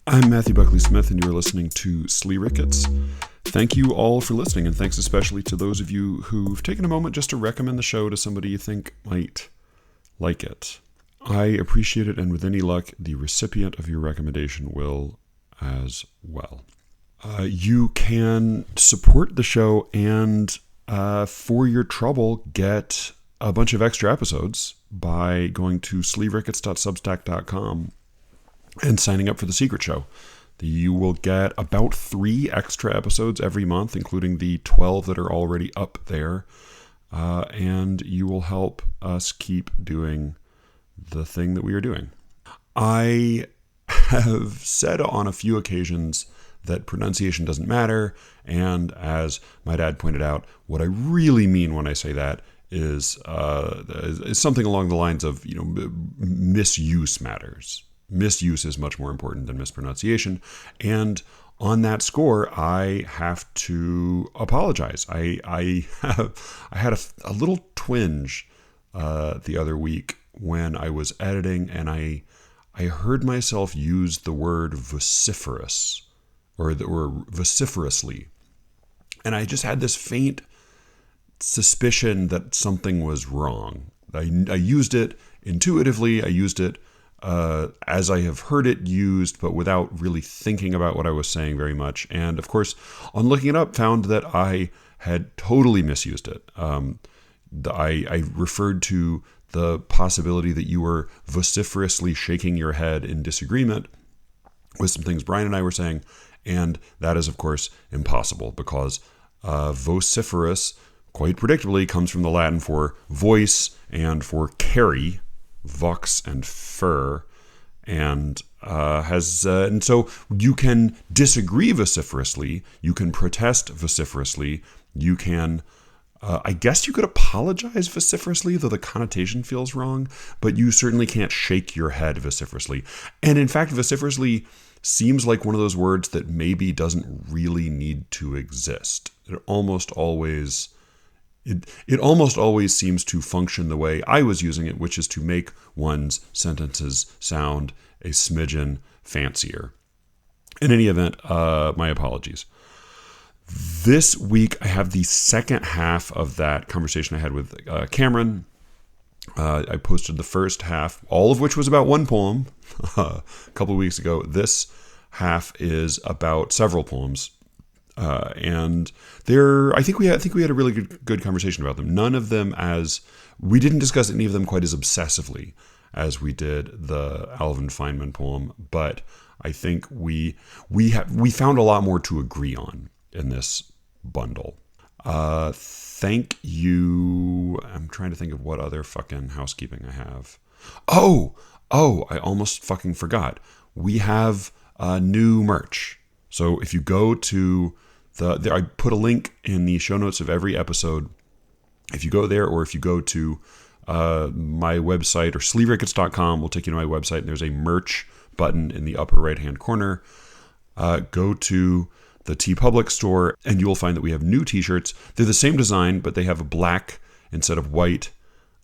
I'm Matthew Buckley Smith, and you're listening to Slee Ricketts. Thank you all for listening, and thanks especially to those of you who've taken a moment just to recommend the show to somebody you think might like it. I appreciate it, and with any luck, the recipient of your recommendation will as well. You can support the show and, for your trouble, get a bunch of extra episodes by going to sleerickets.substack.com and signing up for the Secret Show. You will get about 3 extra episodes every month, including the 12 that are already up there. And you will help us keep doing the thing that we are doing. I have said on a few occasions that pronunciation doesn't matter. And as my dad pointed out, what I really mean when I say that is something along the lines of, misuse matters. Misuse is much more important than mispronunciation. And on that score, I have to apologize. I had a little twinge the other week when I was editing, and I heard myself use the word vociferous or vociferously. And I just had this faint suspicion that something was wrong. I used it intuitively. I used it as I have heard it used, but without really thinking about what I was saying very much. And of course, on looking it up, found that I had totally misused it. I referred to the possibility that you were vociferously shaking your head in disagreement with some things Brian and I were saying, and that is, of course, impossible because vociferous, quite predictably, comes from the Latin for voice and for carry, vox and fer, and and so you can disagree vociferously, you can protest vociferously, you can I guess you could apologize vociferously, though the connotation feels wrong, but you certainly can't shake your head vociferously. And in fact, vociferously seems like one of those words that maybe doesn't really need to exist. It almost always seems to function the way I was using it, which is to make one's sentences sound a smidgen fancier. In any event, my apologies. This week, I have the second half of that conversation I had with Cameron. I posted the first half, all of which was about one poem, a couple of weeks ago. This half is about several poems. And I think we had a really good conversation about them. None of them we didn't discuss any of them quite as obsessively as we did the Alvin Feynman poem, but I think we found a lot more to agree on in this bundle. Thank you. I'm trying to think of what other fucking housekeeping I have. Oh, I almost fucking forgot. We have new merch. So if you go to I put a link in the show notes of every episode. If you go there, or if you go to my website, or sleerickets.com, will take you to my website, and there's a merch button in the upper right-hand corner. Go to the TeePublic store, and you will find that we have new t-shirts. They're the same design, but they have a black instead of white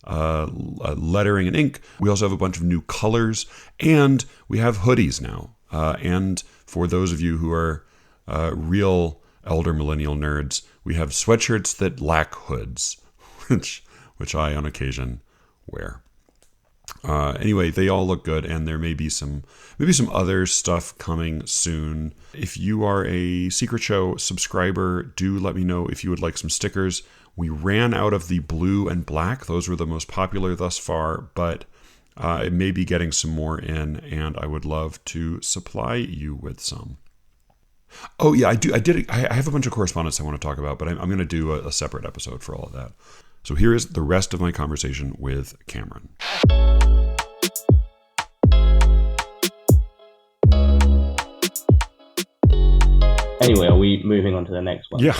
lettering and ink. We also have a bunch of new colors, and we have hoodies now. And for those of you who are real elder millennial nerds, we have sweatshirts that lack hoods, which I on occasion wear. Anyway, they all look good, and there may be some other stuff coming soon. If you are a Secret Show subscriber, do let me know if you would like some stickers. We ran out of the blue and black; those were the most popular thus far, but I may be getting some more in, and I would love to supply you with some. Oh yeah, I have a bunch of correspondence I want to talk about, but I'm going to do a separate episode for all of that. So here is the rest of my conversation with Cameron. Anyway, are we moving on to the next one? Yeah,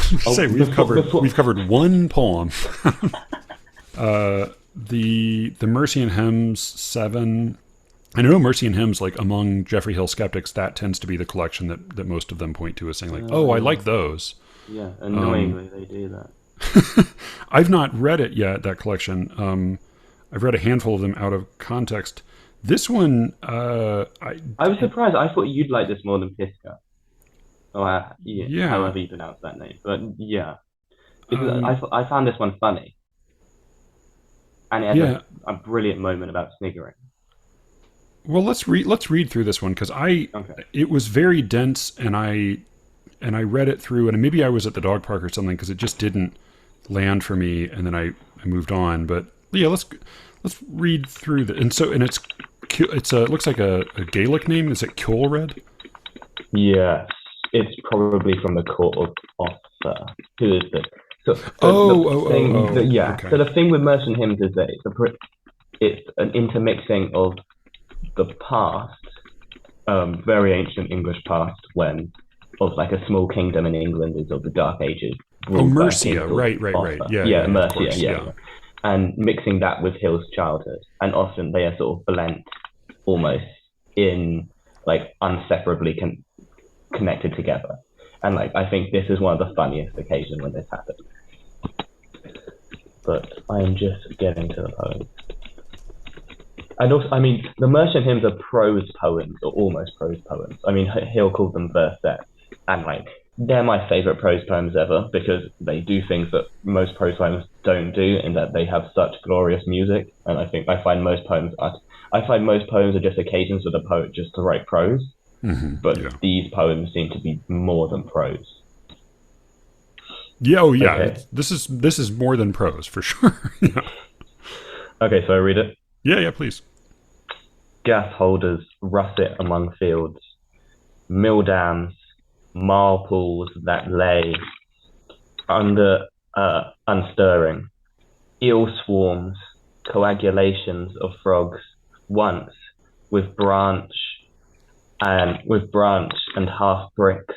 we've covered one poem. The Mercy and Hymns 7. I know Mercy and Hymns, like among Geoffrey Hill skeptics, that tends to be the collection that most of them point to as saying like, I like those. Yeah, annoyingly they do that. I've not read it yet, that collection. I've read a handful of them out of context. This one, I was surprised. I thought you'd like this more than Pisca, or yeah, yeah, however you pronounce that name. But yeah, because um, I found this one funny, and it has yeah. a brilliant moment about sniggering. Well, let's read through this one because Okay. it was very dense, and I read it through, and maybe I was at the dog park or something because it just didn't land for me, and then I moved on. But yeah, let's read through the and it's a it looks like a Gaelic name. Is it Kjolred? Yes, it's probably from the court of Offa. Who is this? So Oh, the oh, oh, thing, oh. yeah. Okay. So the thing with merchant hymns is that it's an intermixing of the past, very ancient English past, when of like a small kingdom in England is of the Dark Ages, Oh, ruled by a king Mercia. called Right. Offa. Yeah, Yeah, of Mercia. course. Yeah, Yeah. yeah. And mixing that with Hill's childhood, and often they are sort of blent almost in like inseparably connected together. And like I think this is one of the funniest occasions when this happened. But I'm just getting to the poem. And also, I mean, the Merchant hymns are prose poems, or almost prose poems. I mean, Hill called them versets, and like they're my favorite prose poems ever because they do things that most prose poems don't do, in that they have such glorious music. And I find most poems are just occasions for the poet just to write prose, but Yeah. these poems seem to be more than prose. Yeah. Oh, yeah. Okay, This is more than prose for sure. Yeah. okay, so I read it. Yeah. Yeah. Please. Gas holders russet among fields, mill dams, marl pools that lay under unstirring, eel swarms, coagulations of frogs. Once, with branch and half bricks,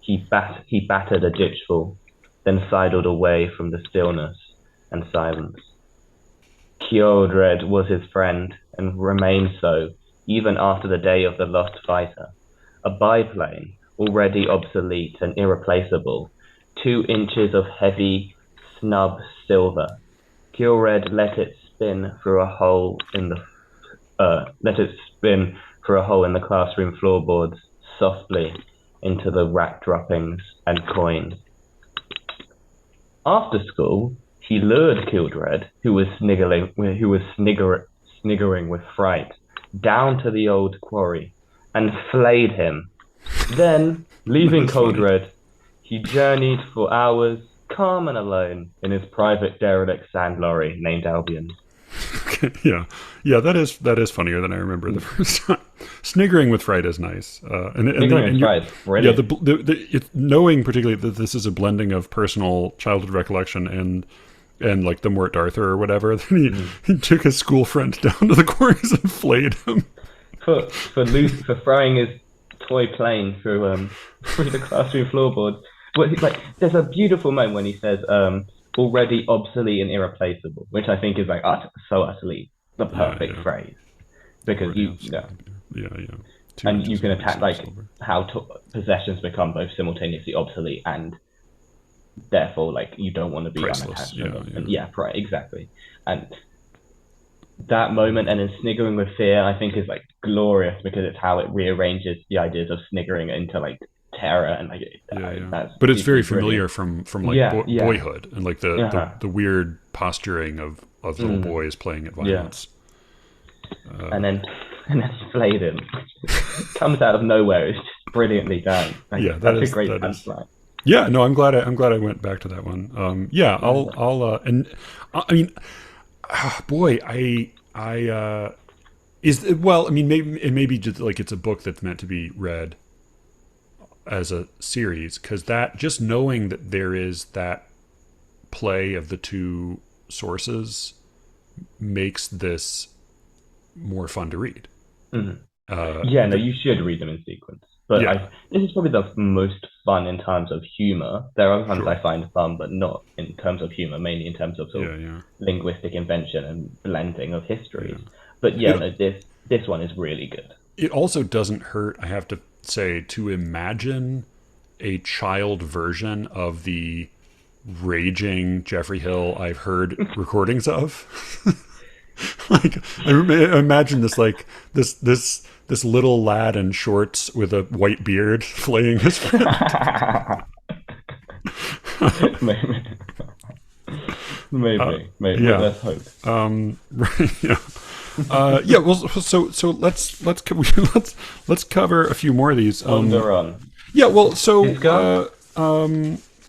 he battered a ditchful, then sidled away from the stillness and silence. Kjodred was his friend, and remained so, even after the day of the lost fighter. A biplane, already obsolete and irreplaceable, 2 inches of heavy, snub silver. Kjodred let it spin through a hole in the classroom floorboards, softly into the rat droppings and coins. After school, he lured Kildred, who was sniggering with fright, down to the old quarry, and flayed him. Then, leaving Coldred, he journeyed for hours, calm and alone, in his private derelict sand lorry named Albion. Yeah. That is funnier than I remember the first time. Sniggering with fright is nice, Sniggering with fright, yeah, brilliant. knowing particularly that this is a blending of personal childhood recollection and like the Mort Arthur or whatever. Then he took his school friend down to the quarries and flayed him. For throwing his toy plane through the classroom floorboards. Well, like there's a beautiful moment when he says, "already obsolete and irreplaceable," which I think is like so utterly the perfect phrase, because Yeah. and you can attack like how possessions become both simultaneously obsolete and therefore like you don't want to be priceless. unattached to them. And right, exactly. And that moment, and then sniggering with fear, I think is like glorious because it's how it rearranges the ideas of sniggering into like terror and like that's but it's very brilliant. familiar from like boyhood and like the weird posturing of little boys playing at violence. And then he flayed him. Comes out of nowhere. It's just brilliantly done. Like, that's a great punchline. Yeah, no, I'm glad I went back to that one. I'll and I mean, boy, I I mean, maybe just like it's a book that's meant to be read as a series, because that just knowing that there is that play of the two sources makes this more fun to read. You should read them in sequence. But this is probably the most fun in terms of humor. There are ones I find fun, but not in terms of humor, mainly in terms of linguistic invention and blending of histories. But this one is really good. It also doesn't hurt, I have to say, to imagine a child version of the raging Geoffrey Hill I've heard recordings of. Like I imagine this like this little lad in shorts with a white beard flaying his friend. Maybe. Maybe. Yeah. Let's hope. Right. Yeah. Yeah. Well, so let's cover a few more of these. They're on. Yeah. Well, so Pisgah?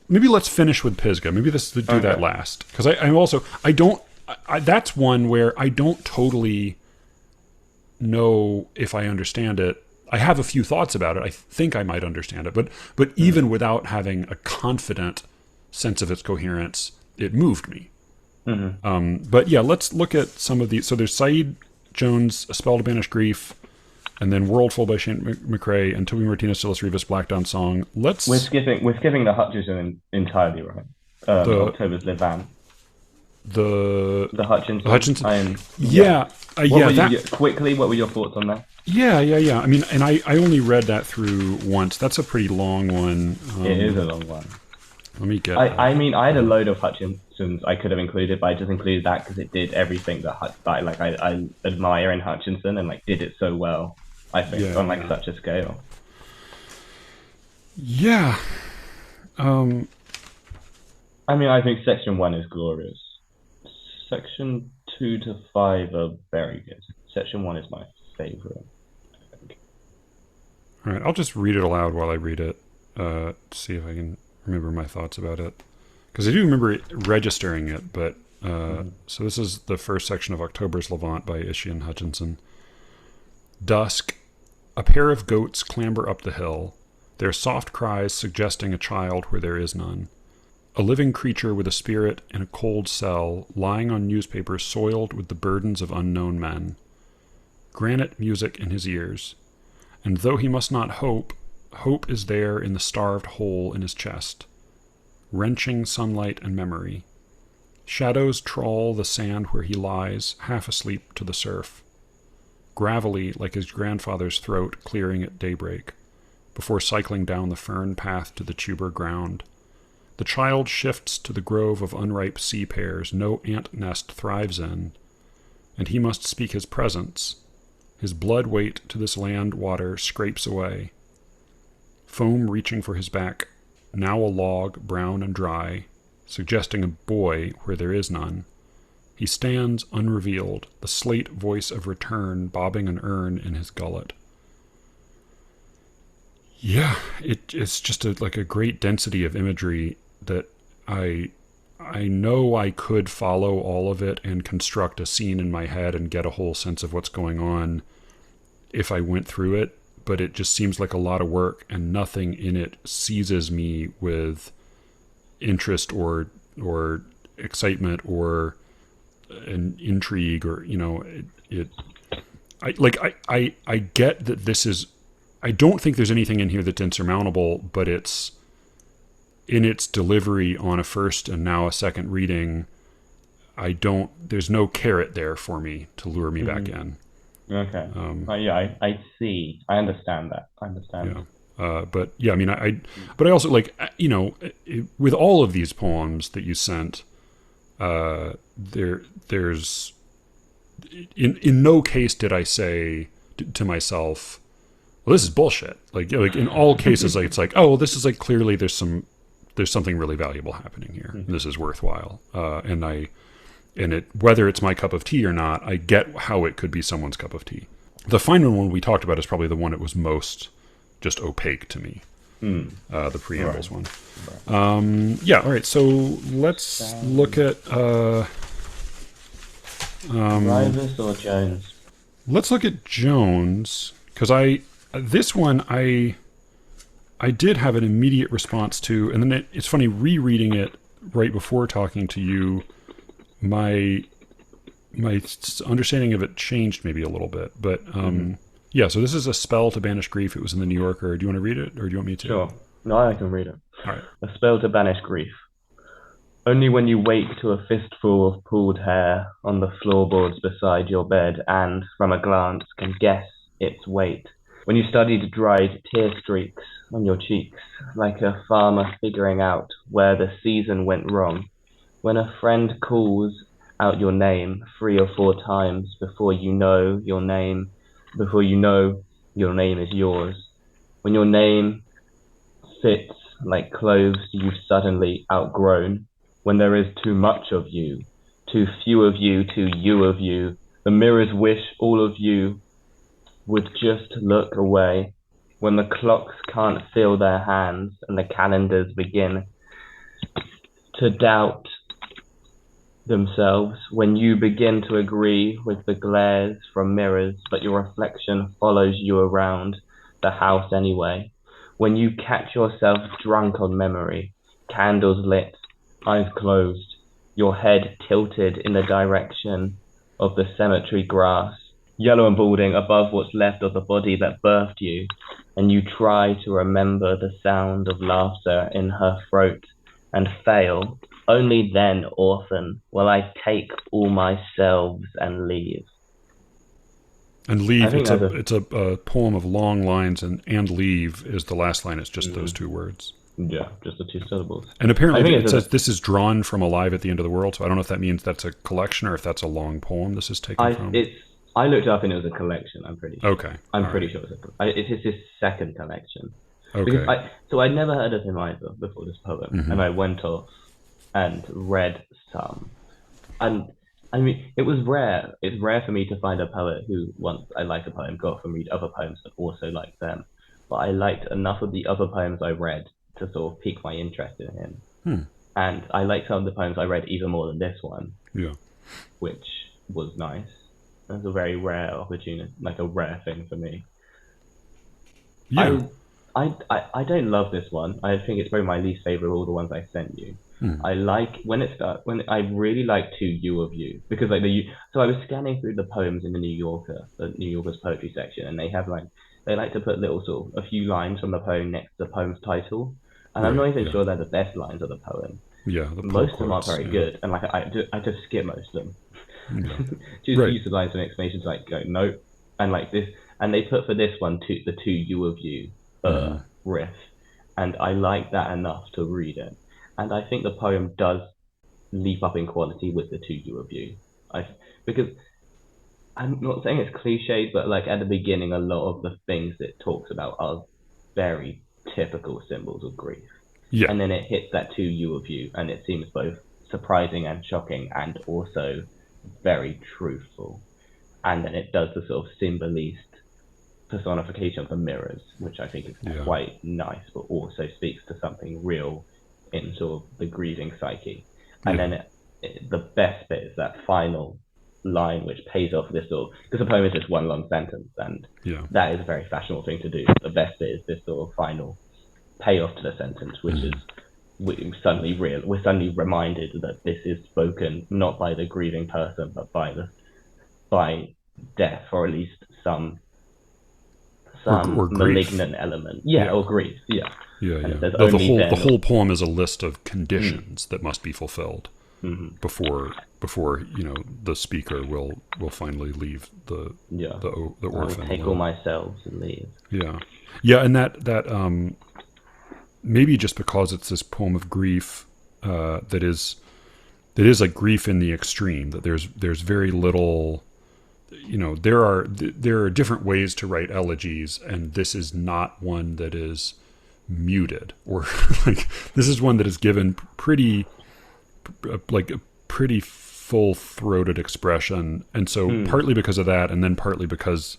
maybe let's finish with Pisgah. Maybe let's do that last, because I'm also I don't. That's one where I don't totally know if I understand it. I have a few thoughts about it. I think I might understand it, but even without having a confident sense of its coherence, it moved me. But yeah, let's look at some of these. So there's Said Jones' A Spell to Banish Grief, and then Worldful by Shane McRae, and Toby Martinez' Silas Rivas' Black Dawn Song. We're skipping the Hutchinson entirely, right? October's Levan. The Hutchinson. Yeah. Quickly, what were your thoughts on that? Yeah. I mean, and I only read that through once. That's a pretty long one. It is a long one. Let me get. I mean, I had a load of Hutchinsons I could have included, but I just included that because it did everything that I admire in Hutchinson, and like did it so well. I think on like such a scale. Yeah. I mean, I think Section 1 is glorious. Section 2 to 5 are very good. Section 1 is my favorite, I think. All right, I'll just read it aloud while I read it. See if I can remember my thoughts about it, because I do remember registering it. But so this is the first section of October's Levant by Ishian Hutchinson. Dusk, a pair of goats clamber up the hill, their soft cries suggesting a child where there is none. A living creature with a spirit in a cold cell, lying on newspapers soiled with the burdens of unknown men. Granite music in his ears, and though he must not hope, hope is there in the starved hole in his chest. Wrenching sunlight and memory. Shadows trawl the sand where he lies, half asleep to the surf. Gravelly like his grandfather's throat clearing at daybreak, before cycling down the fern path to the tuber ground. The child shifts to the grove of unripe sea pears no ant nest thrives in, and he must speak his presence. His blood weight to this land water scrapes away. Foam reaching for his back, now a log, brown and dry, suggesting a boy where there is none. He stands unrevealed, the slate voice of return bobbing an urn in his gullet. Yeah, it's just like a great density of imagery that I know I could follow all of it and construct a scene in my head and get a whole sense of what's going on if I went through it, but it just seems like a lot of work, and nothing in it seizes me with interest or excitement or an intrigue, or I get that this is, I don't think there's anything in here that's insurmountable, but it's in its delivery on a first and now a second reading. There's no carrot there for me to lure me back in. Okay. I see. I understand that. Yeah. But yeah, I mean, but I also like, with all of these poems that you sent, there's in no case did I say to myself, well, this is bullshit. Like in all cases, like it's like, oh, well, this is like clearly there's something really valuable happening here. Mm-hmm. This is worthwhile. Whether it's my cup of tea or not, I get how it could be someone's cup of tea. The final one we talked about is probably the one that was most just opaque to me. The preambles one. Right. Yeah. All right. So let's look at Rivas or Jones. Let's look at Jones, because this one I did have an immediate response to, and then it's funny rereading it right before talking to you. My understanding of it changed maybe a little bit, but yeah. So this is A Spell to Banish Grief. It was in the New Yorker. Do you want to read it, or do you want me to? Sure. No, I can read it. All right. A Spell to Banish Grief. Only when you wake to a fistful of pulled hair on the floorboards beside your bed and, from a glance, can guess its weight. When you studied dried tear streaks on your cheeks, like a farmer figuring out where the season went wrong. When a friend calls out your name 3 or 4 times before you know your name is yours. When your name fits like clothes you've suddenly outgrown, when there is too much of you, too few of you, too you of you, the mirrors wish all of you would just look away. When the clocks can't feel their hands and the calendars begin to doubt themselves, when you begin to agree with the glares from mirrors, but your reflection follows you around the house anyway, when you catch yourself drunk on memory, candles lit, eyes closed, your head tilted in the direction of the cemetery grass, yellow and balding above what's left of the body that birthed you, and you try to remember the sound of laughter in her throat and fail, only then, orphan, will I take all my selves and leave. And leave, it's a poem of long lines, and leave is the last line. It's just those 2 words. Yeah, just the 2 syllables. And apparently it says this is drawn from Alive at the End of the World, so I don't know if that means that's a collection or if that's a long poem this is taken from. I looked it up and it was a collection, I'm pretty sure. Okay. I'm pretty sure it's his second collection. Okay. So I'd never heard of him either before this poem, and I went off and read some. And I mean, it was rare. It's rare for me to find a poet who, once I like a poem, go off and read other poems that also like them. But I liked enough of the other poems I read to sort of pique my interest in him. And I liked some of the poems I read even more than this one. Yeah. Which was nice. It was a very rare opportunity, like a rare thing for me. Yeah. I don't love this one. I think it's probably my least favorite of all the ones I sent you. I like when I really like To You of You, because like so I was scanning through the poems in the New Yorker's poetry section, and they like to put little sort of a few lines from the poem next to the poem's title, and I'm not even sure they're the best lines of the poem. Yeah, most of them aren't very good, and like I just skip most of them. Just use the lines and explanations like go nope, and like this, and they put for this one the To You of You riff, and I like that enough to read it. And I think the poem does leap up in quality with the 2 you of you. Because I'm not saying it's cliched, but like at the beginning, a lot of the things it talks about are very typical symbols of grief. Yeah. And then it hits that 2 you of you, and it seems both surprising and shocking, and also very truthful. And then it does the sort of symbolist personification of the mirrors, which I think is quite nice, but also speaks to something real in sort of the grieving psyche. And then the best bit is that final line, which pays off this sort of, because the poem is just one long sentence, and that is a very fashionable thing to do. The best bit is this sort of final payoff to the sentence, which is we're suddenly reminded that this is spoken not by the grieving person, but by death, or at least some or malignant element. Or grief. The whole poem is a list of conditions that must be fulfilled before the speaker will finally leave the orphan. Take all my selves and leave. And that maybe just because it's this poem of grief that is like grief in the extreme, that there's very little. There are different ways to write elegies, and this is not one that is muted, or like this is one that is given pretty full-throated expression. And so partly because of that, and then partly because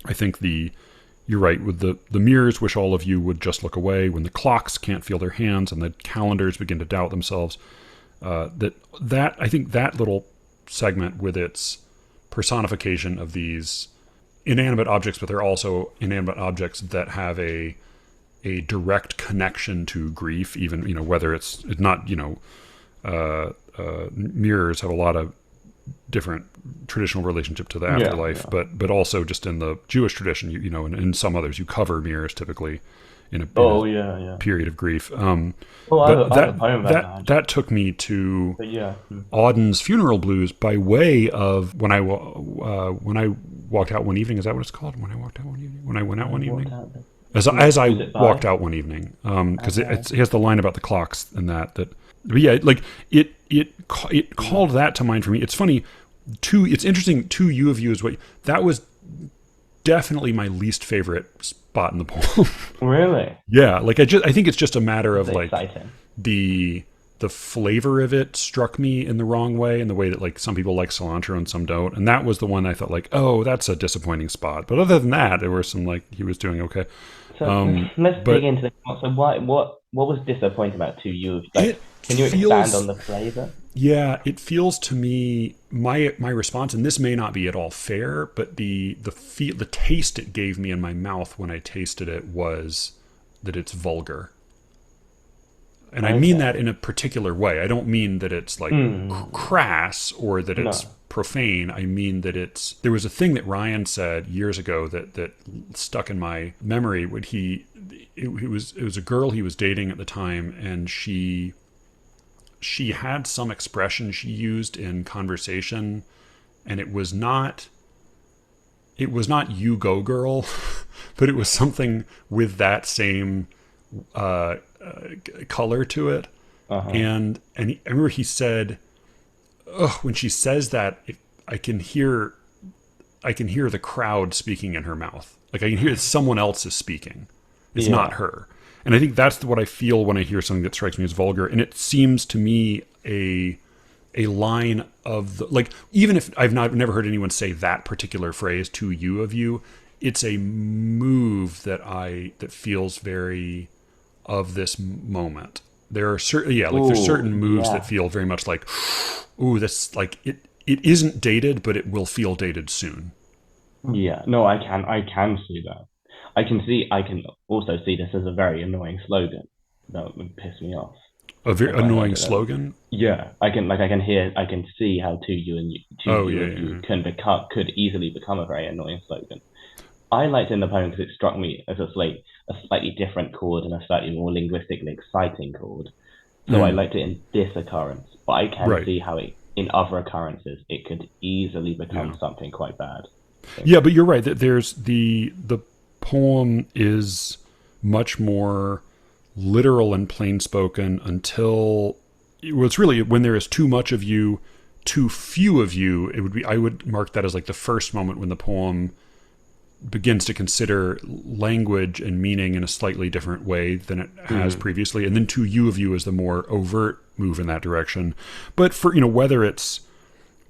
I think you're right, with the mirrors wish all of you would just look away, when the clocks can't feel their hands and the calendars begin to doubt themselves, that I think that little segment with its personification of these inanimate objects, but they're also inanimate objects that have a direct connection to grief, even whether it's not mirrors have a lot of different traditional relationship to the afterlife, but also just in the Jewish tradition, and in some others, you cover mirrors typically in a period of grief. That took me to Auden's Funeral Blues by way of when I walked out one evening. Is that what it's called? When I walked out one evening. When I went out one evening. As I walked out one evening, because it has the line about the clocks and that. But yeah, like it it called that to mind for me. It's funny. It's interesting. To You of You is what that was definitely my least favorite spot in the poem. Really? Yeah, like I think it's just a matter of That's like exciting. the flavor of it struck me in the wrong way, in the way that like some people like cilantro and some don't, and that was the one I thought like, oh, that's a disappointing spot. But other than that, there were some like he was doing okay. So let's but dig into the so what was disappointing about To You? Like, it can you expand feels on the flavor? yeah, it feels to me my response, and this may not be at all fair, but the taste it gave me in my mouth when I tasted it was that it's vulgar. And I mean that in a particular way. I don't mean that it's like crass or that it's profane. I mean that there was a thing that Ryan said years ago that stuck in my memory when it was a girl he was dating at the time, and she had some expression she used in conversation, and it was not you go girl, but it was something with that same color to it. And I remember he said, "Ugh," when she says that, I can hear the crowd speaking in her mouth. Like I can hear someone else is speaking. It's not her. And I think that's what I feel when I hear something that strikes me as vulgar. And it seems to me a line of the, like, even if I've never heard anyone say that particular phrase, To You of You, it's a move that feels very of this moment. There are certain, there's certain moves that feel very much like, ooh, this, like, it isn't dated, but it will feel dated soon. Yeah, no, I can see that. I can also see this as a very annoying slogan that would piss me off A very if I heard annoying it. slogan. Yeah, I can see how To You and You, You could easily become a very annoying slogan. I liked it in the poem because it struck me as a slightly different chord and a slightly more linguistically exciting chord. So I liked it in this occurrence, but I can see how in other occurrences it could easily become something quite bad. Yeah, but you're right that there's the poem is much more literal and plain spoken until it's really when there is too much of you, too few of you. I would mark that as like the first moment when the poem begins to consider language and meaning in a slightly different way than it has previously, and then To You of You is the more overt move in that direction. But for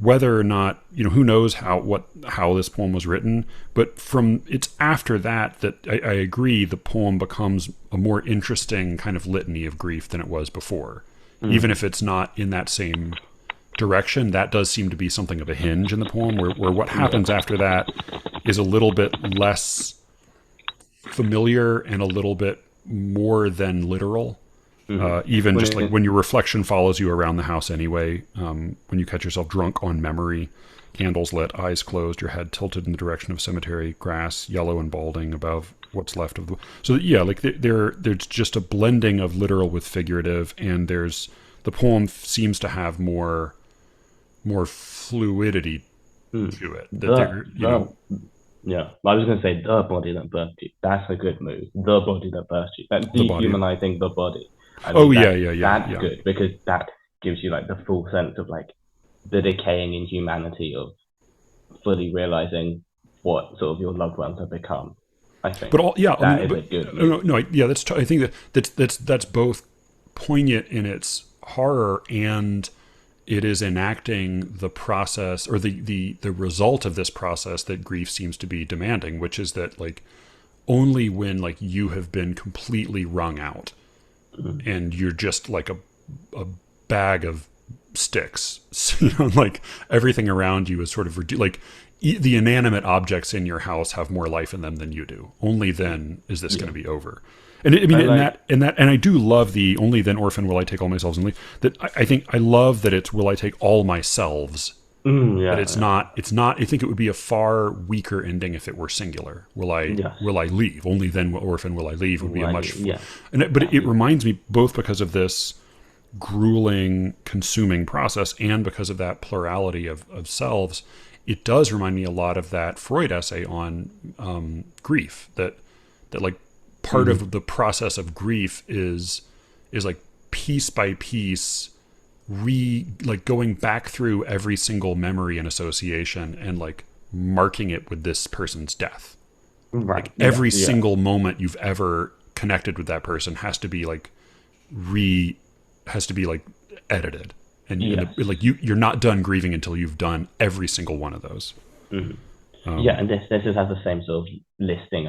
whether or not, who knows how this poem was written, but it's after that I agree the poem becomes a more interesting kind of litany of grief than it was before. Even if it's not in that same direction, that does seem to be something of a hinge in the poem where what happens after that is a little bit less familiar and a little bit more than literal. Even just like when your reflection follows you around the house anyway, when you catch yourself drunk on memory, candles lit, eyes closed, your head tilted in the direction of cemetery, grass yellow and balding above what's left of the. So yeah, like there's just a blending of literal with figurative, and the poem seems to have more fluidity to it. Yeah, I was going to say the body that birthed you. That's a good move. The body that birthed you. That dehumanizing the body. That's good because that gives you like the full sense of like the decaying inhumanity of fully realizing what sort of your loved ones have become. I think. But that is a good move. I think that's both poignant in its horror, and it is enacting the process or the result of this process that grief seems to be demanding, which is that like only when like you have been completely wrung out and you're just like a bag of sticks, like everything around you is sort of like the inanimate objects in your house have more life in them than you do. Only then is this going to be over. And I do love the only then orphan will I take all myselves and leave. That I think I love that it's will I take all myselves. But it's not. I think it would be a far weaker ending if it were singular. Will I leave? Only then orphan will I leave would be a much. But it reminds me both because of this grueling consuming process and because of that plurality of selves. It does remind me a lot of that Freud essay on grief. That like. Part of the process of grief is like piece by piece going back through every single memory and association and like marking it with this person's death. Right. Like every single moment you've ever connected with that person has to be like edited. And you're not done grieving until you've done every single one of those. Mm-hmm. And this just has the same sort of listing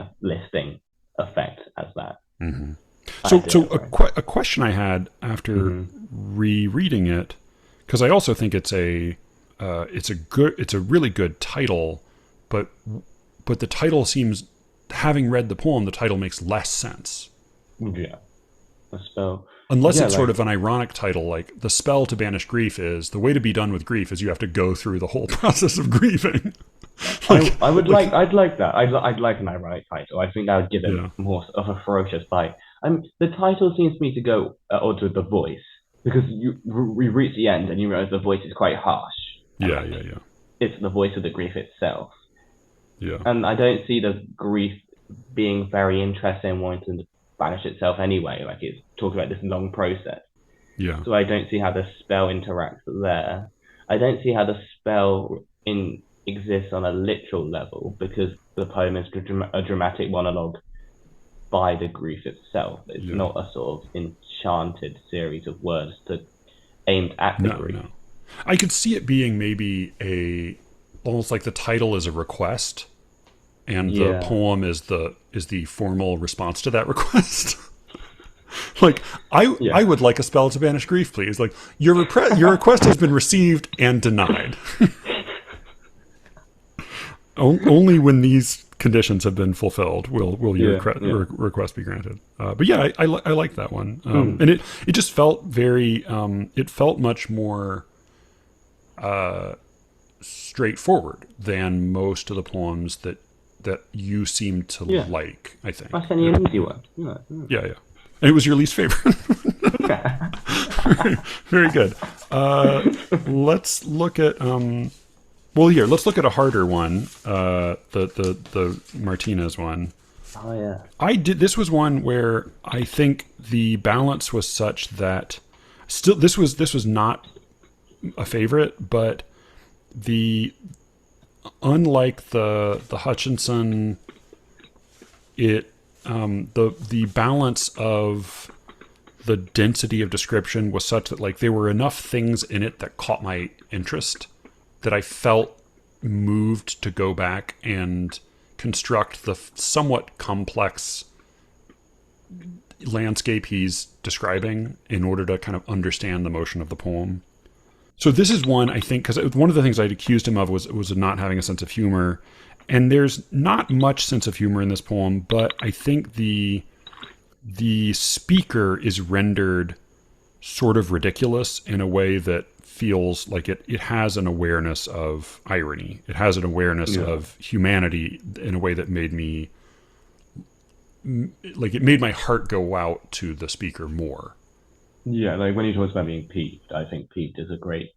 effect as that. Mm-hmm. So a question I had after rereading it, because I also think it's a really good title, but the title seems, having read the poem, the title makes less sense. Yeah. A spell. Unless it's sort of an ironic title, like the spell to banish grief is the way to be done with grief is you have to go through the whole process of grieving. I'd like that. I'd like an ironic title. I think that would give it more of a ferocious bite. The title seems to me to go at odds with the voice, because we reach the end and you realize the voice is quite harsh. Yeah. It's the voice of the grief itself. Yeah. And I don't see the grief being very interested in wanting to banish itself anyway. Like, it's talking about this long process. Yeah. So I don't see how the spell interacts there. I don't see how the spell exists on a literal level, because the poem is a dramatic monologue by the grief itself. It's not a sort of enchanted series of words aimed at the grief. No. I could see it being maybe almost like the title is a request, and the poem is the formal response to that request. Like, I would like a spell to banish grief, please. Like, your request has been received and denied. Only when these conditions have been fulfilled will your request be granted. But yeah, I like that one. And it just felt very, it felt much more straightforward than most of the poems that you seem to like, I think. That's an easy one. Yeah. And it was your least favorite. Very good. Let's look at let's look at a harder one. The Martinez one. Oh yeah. This was one where I think the balance was such that this was not a favorite, but unlike the Hutchinson, the balance of the density of description was such that, like, there were enough things in it that caught my interest that I felt moved to go back and construct the somewhat complex landscape he's describing in order to kind of understand the motion of the poem. So this is one, I think, because one of the things I'd accused him of was not having a sense of humor. And there's not much sense of humor in this poem, but I think the speaker is rendered sort of ridiculous in a way that feels like it has an awareness of irony. It has an awareness of humanity in a way that made me, like, it made my heart go out to the speaker more. Yeah, like when he talks about being peeved, I think peeved is a great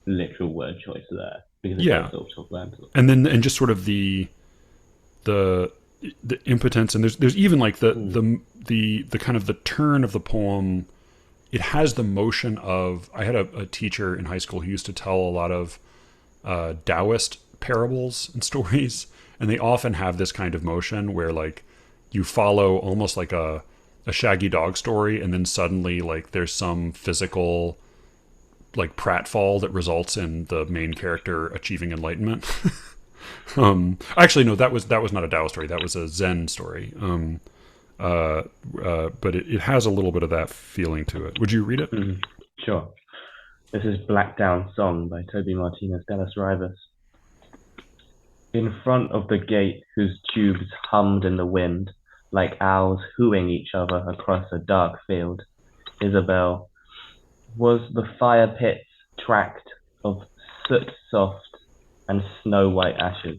literal word choice there. Because and just sort of the impotence, and there's even like the kind of the turn of the poem. It has the motion of, I had a teacher in high school who used to tell a lot of Taoist parables and stories, and they often have this kind of motion where, like, you follow almost like a shaggy dog story, and then suddenly, like, there's some physical, like, pratfall that results in the main character achieving enlightenment. Actually, no, that was not a Tao story. That was a Zen story. But it has a little bit of that feeling to it. Would you read it? Mm-hmm. Sure. This is Black Down Song by Toby Martinez Dallas Rivas. In front of the gate whose tubes hummed in the wind, like owls hooing each other across a dark field, Isabel, was the fire pit's tract of soot-soft and snow-white ashes.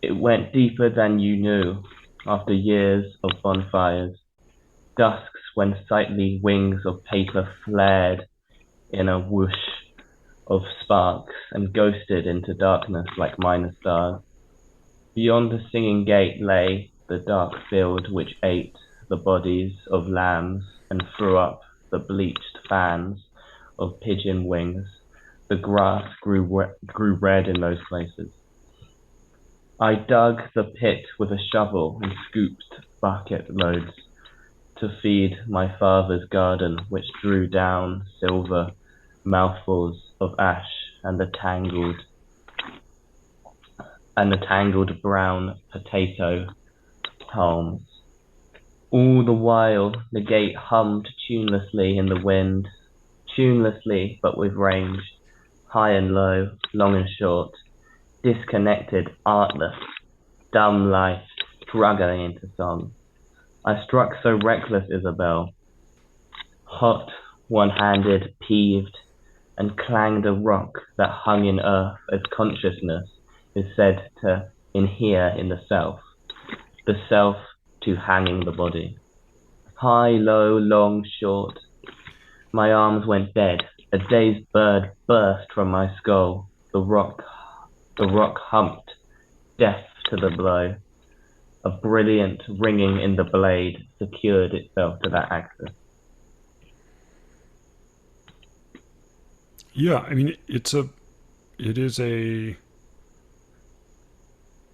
It went deeper than you knew after years of bonfires, dusks when sightly wings of paper flared in a whoosh of sparks and ghosted into darkness like minor stars. Beyond the singing gate lay the dark field which ate the bodies of lambs and threw up the bleached fans of pigeon wings. The grass grew red in those places. I dug the pit with a shovel and scooped bucket loads to feed my father's garden, which drew down silver mouthfuls of ash and the tangled brown potato palms. All the while, the gate hummed tunelessly in the wind, tunelessly but with range, high and low, long and short, disconnected, artless, dumb life struggling into song. I struck so reckless, Isabel, hot, one-handed, peeved, and clanged a rock that hung in earth as consciousness is said to inhere in the self to hanging the body. High, low, long, short, my arms went dead. A dazed bird burst from my skull. The rock humped, deaf to the blow. A brilliant ringing in the blade secured itself to that axis. Yeah, I mean, it is a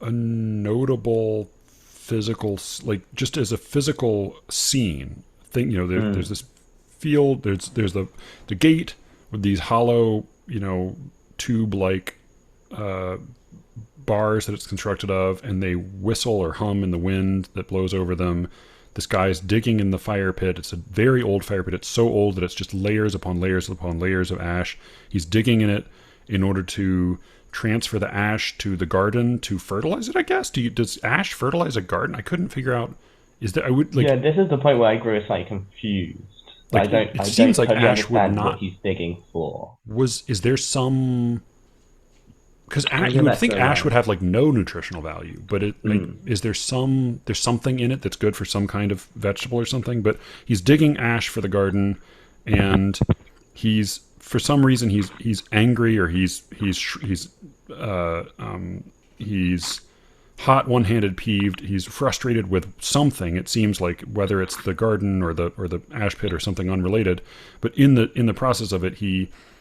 notable physical, like just as a physical scene thing. There's this field. There's the gate with these hollow, tube-like bars that it's constructed of, and they whistle or hum in the wind that blows over them. This guy's digging in the fire pit. It's a very old fire pit. It's so old that it's just layers upon layers upon layers of ash. He's digging in it in order to transfer the ash to the garden to fertilize it, I guess. Does ash fertilize a garden? I couldn't figure out. Is there? Yeah, this is the point where I grew slightly confused. Like, it seems like totally ash would not. What he's digging for. Is there some? Because you would think ash would have like no nutritional value, but is there's something in it that's good for some kind of vegetable or something. But he's digging ash for the garden, and he's for some reason he's angry, or he's hot, one-handed, peeved. He's frustrated with something. It seems like, whether it's the garden or the ash pit or something unrelated. But in the process of it,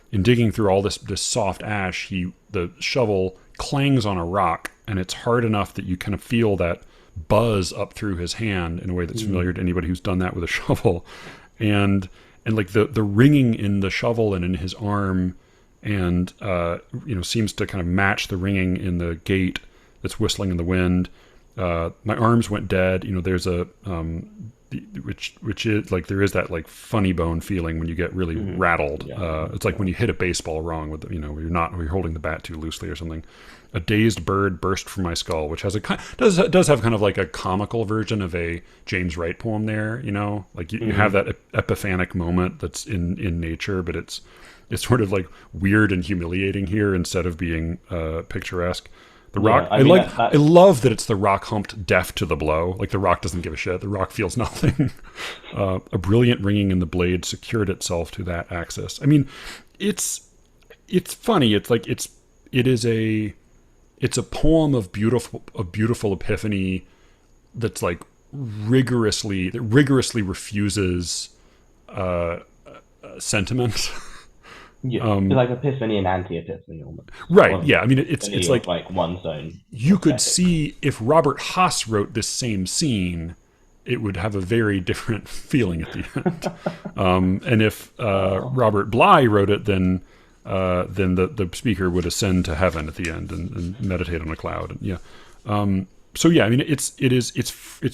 in digging through all this soft ash, the shovel clangs on a rock, and it's hard enough that you kind of feel that buzz up through his hand in a way that's familiar to anybody who's done that with a shovel, and like the ringing in the shovel and in his arm, and seems to kind of match the ringing in the gate that's whistling in the wind. My arms went dead. There's a which is like, there is that like funny bone feeling when you get really rattled. Yeah. It's like when you hit a baseball wrong with you're holding the bat too loosely or something. A dazed bird burst from my skull, which has does have kind of like a comical version of a James Wright poem there. Like you have that epiphanic moment that's in nature, but it's sort of like weird and humiliating here instead of being picturesque. The rock, I love that it's the rock humped, deaf to the blow. Like, the rock doesn't give a shit. The rock feels nothing. A brilliant ringing in the blade secured itself to that axis. I mean, it's funny. It's like it's a poem of beautiful epiphany that's like rigorously refuses sentiment. Yeah, it's like epiphany and anti-epiphany almost. Right, yeah. I mean, it's like one zone. You could see if Robert Haas wrote this same scene, it would have a very different feeling at the end. And if Robert Bly wrote it, then the speaker would ascend to heaven at the end and meditate on a cloud. And, yeah. So yeah, I mean, it's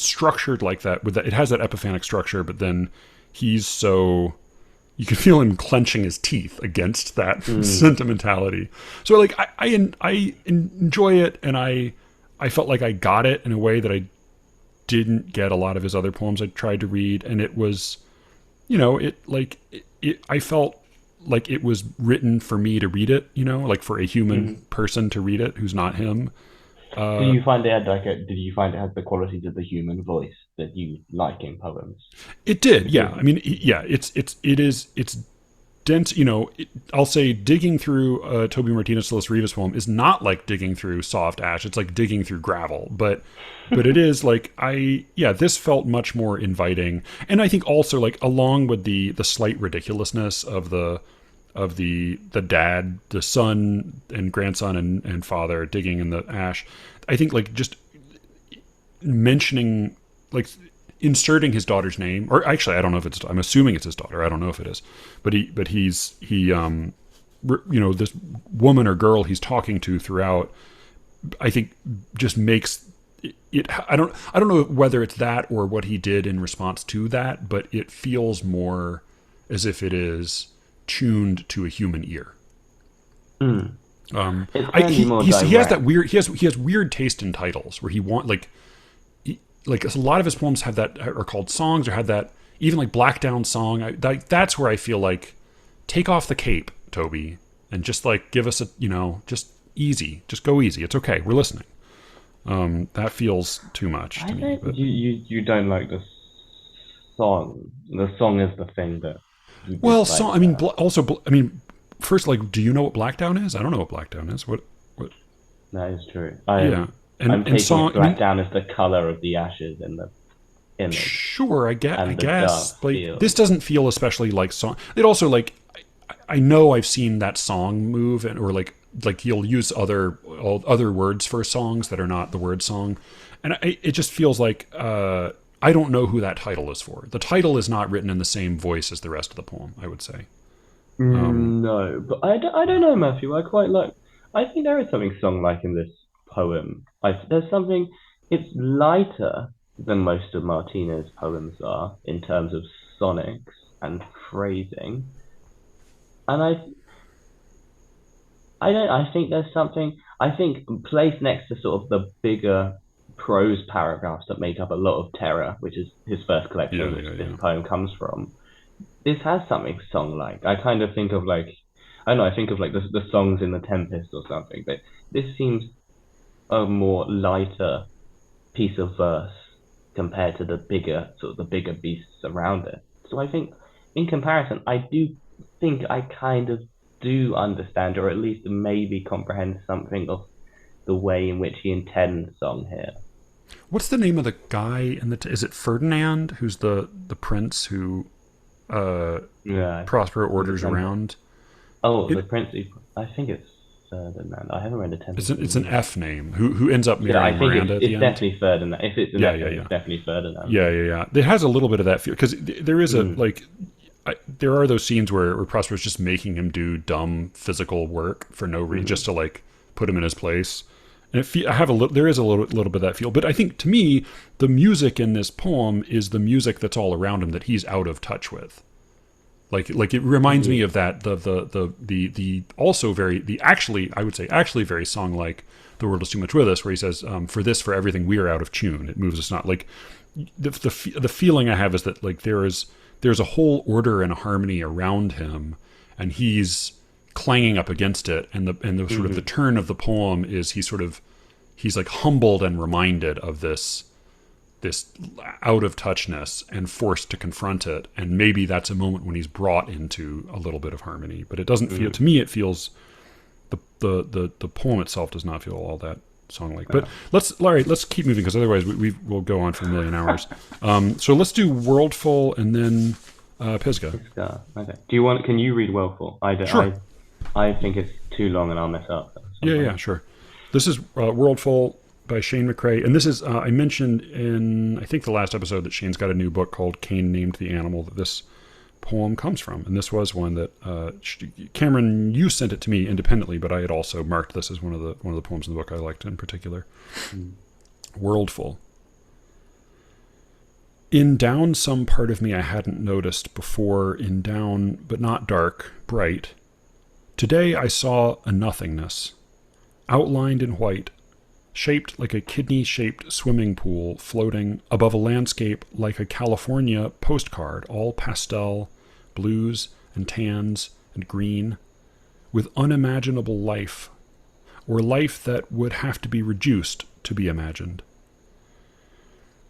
structured like that. With that, it has that epiphanic structure, but then he's so. You can feel him clenching his teeth against that sentimentality. So like I enjoy it, and I felt like I got it in a way that I didn't get a lot of his other poems I tried to read, and it was, I felt like it was written for me to read it, like for a human person to read it who's not him. Did you find it had the qualities of the human voice that you like in poems? It did, yeah. I mean, yeah. It's dense. I'll say digging through Toby Martinez de los Rivas poem is not like digging through soft ash. It's like digging through gravel. But it is like this felt much more inviting, and I think also like along with the slight ridiculousness of the of the dad, the son and grandson and father digging in the ash. I think like just mentioning, like inserting his daughter's name, or actually I don't know if I'm assuming it's his daughter. I don't know if it is, but this woman or girl he's talking to throughout, I think just makes it. I don't know whether it's that or what he did in response to that, but it feels more as if it is tuned to a human ear. It's he has that weird. He has weird taste in titles where he like a lot of his poems have that, are called songs, or have that, even like Black Down Song. That's where I feel like, take off the cape, Toby, and just like give us just easy, just go easy. It's okay. We're listening. That feels too much to me. But You don't like the song. The song is the thing that. Well, song. I mean, first, like, do you know what Black Down is? I don't know what Black Down is. What? That is true. Yeah. I'm taking song, Black Down as the color of the ashes in the image. Sure, I guess. Like, this doesn't feel especially like song. It also, like, I know I've seen that song move, or like he'll use other words for songs that are not the word song, and it just feels like I don't know who that title is for. The title is not written in the same voice as the rest of the poem, I would say. No, but I don't know, Matthew. I think there is something song-like in this poem. There's something. It's lighter than most of Martinez's poems are in terms of sonics and phrasing, and I think there's something. I think placed next to sort of the bigger prose paragraphs that make up a lot of Terror, which is his first collection, this poem comes from. This has something song-like. I kind of think of like, I don't know, I think of like the songs in The Tempest or something, but this seems a more lighter piece of verse compared to the bigger beasts around it. So I think, in comparison, I do think I kind of do understand, or at least maybe comprehend something of the way in which he intends song here. What's the name of the guy is it Ferdinand, who's the prince who Prospero orders around? The prince. I think it's Ferdinand. I haven't read The Tempest. It's an F name. Who ends up marrying Miranda at the end? It's definitely Ferdinand. If it's an F name, it's definitely Ferdinand. Yeah. It has a little bit of that feel, because there is there are those scenes where Prospero's just making him do dumb physical work for no reason, just to like put him in his place. And there is a little bit of that feel. But I think, to me, the music in this poem is the music that's all around him that he's out of touch with. Like it reminds me of that I would say very song-like The World Is Too Much With Us, where he says, for everything we are out of tune, it moves us not. Like the feeling I have is that like there's a whole order and a harmony around him, and he's clanging up against it, and the sort of the turn of the poem is he's like humbled and reminded of this out of touchness and forced to confront it, and maybe that's a moment when he's brought into a little bit of harmony. But it doesn't feel, to me, it feels the poem itself does not feel all that song-like. But let's keep moving, because otherwise we'll go on for a million hours. So let's do Worldful and then Pisgah. Okay. Can you read Worldful? Sure. I think it's too long and I'll mess up. Yeah, sure. This is Worldful by Shane McCrae. And this is, I mentioned in, I think, the last episode that Shane's got a new book called Cain Named the Animal that this poem comes from. And this was one that, Cameron, you sent it to me independently, but I had also marked this as one of the poems in the book I liked in particular. Worldful. In down some part of me I hadn't noticed before, in down, but not dark, bright. Today I saw a nothingness, outlined in white, shaped like a kidney-shaped swimming pool floating above a landscape like a California postcard, all pastel, blues and tans and green, with unimaginable life, or life that would have to be reduced to be imagined.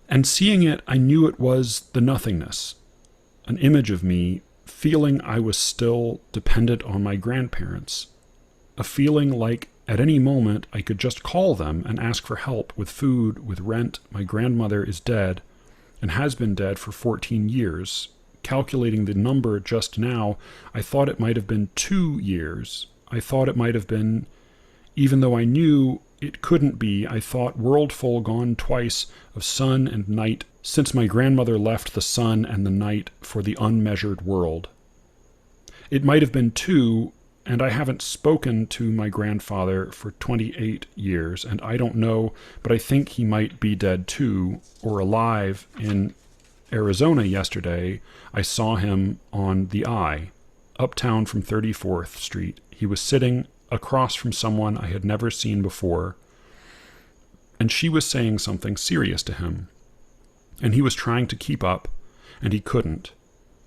And seeing it, I knew it was the nothingness, an image of me feeling I was still dependent on my grandparents, a feeling like at any moment I could just call them and ask for help with food, with rent. My grandmother is dead and has been dead for 14 years, calculating the number just now, I thought it might have been 2 years. I thought it might have been, even though I knew it couldn't be, I thought worldful gone twice of sun and night since my grandmother left the sun and the night for the unmeasured world. It might have been 2, and I haven't spoken to my grandfather for 28 years, and I don't know, but I think he might be dead too, or alive. In Arizona yesterday, I saw him on the I, uptown from 34th Street. He was sitting across from someone I had never seen before, and she was saying something serious to him. And he was trying to keep up, and he couldn't.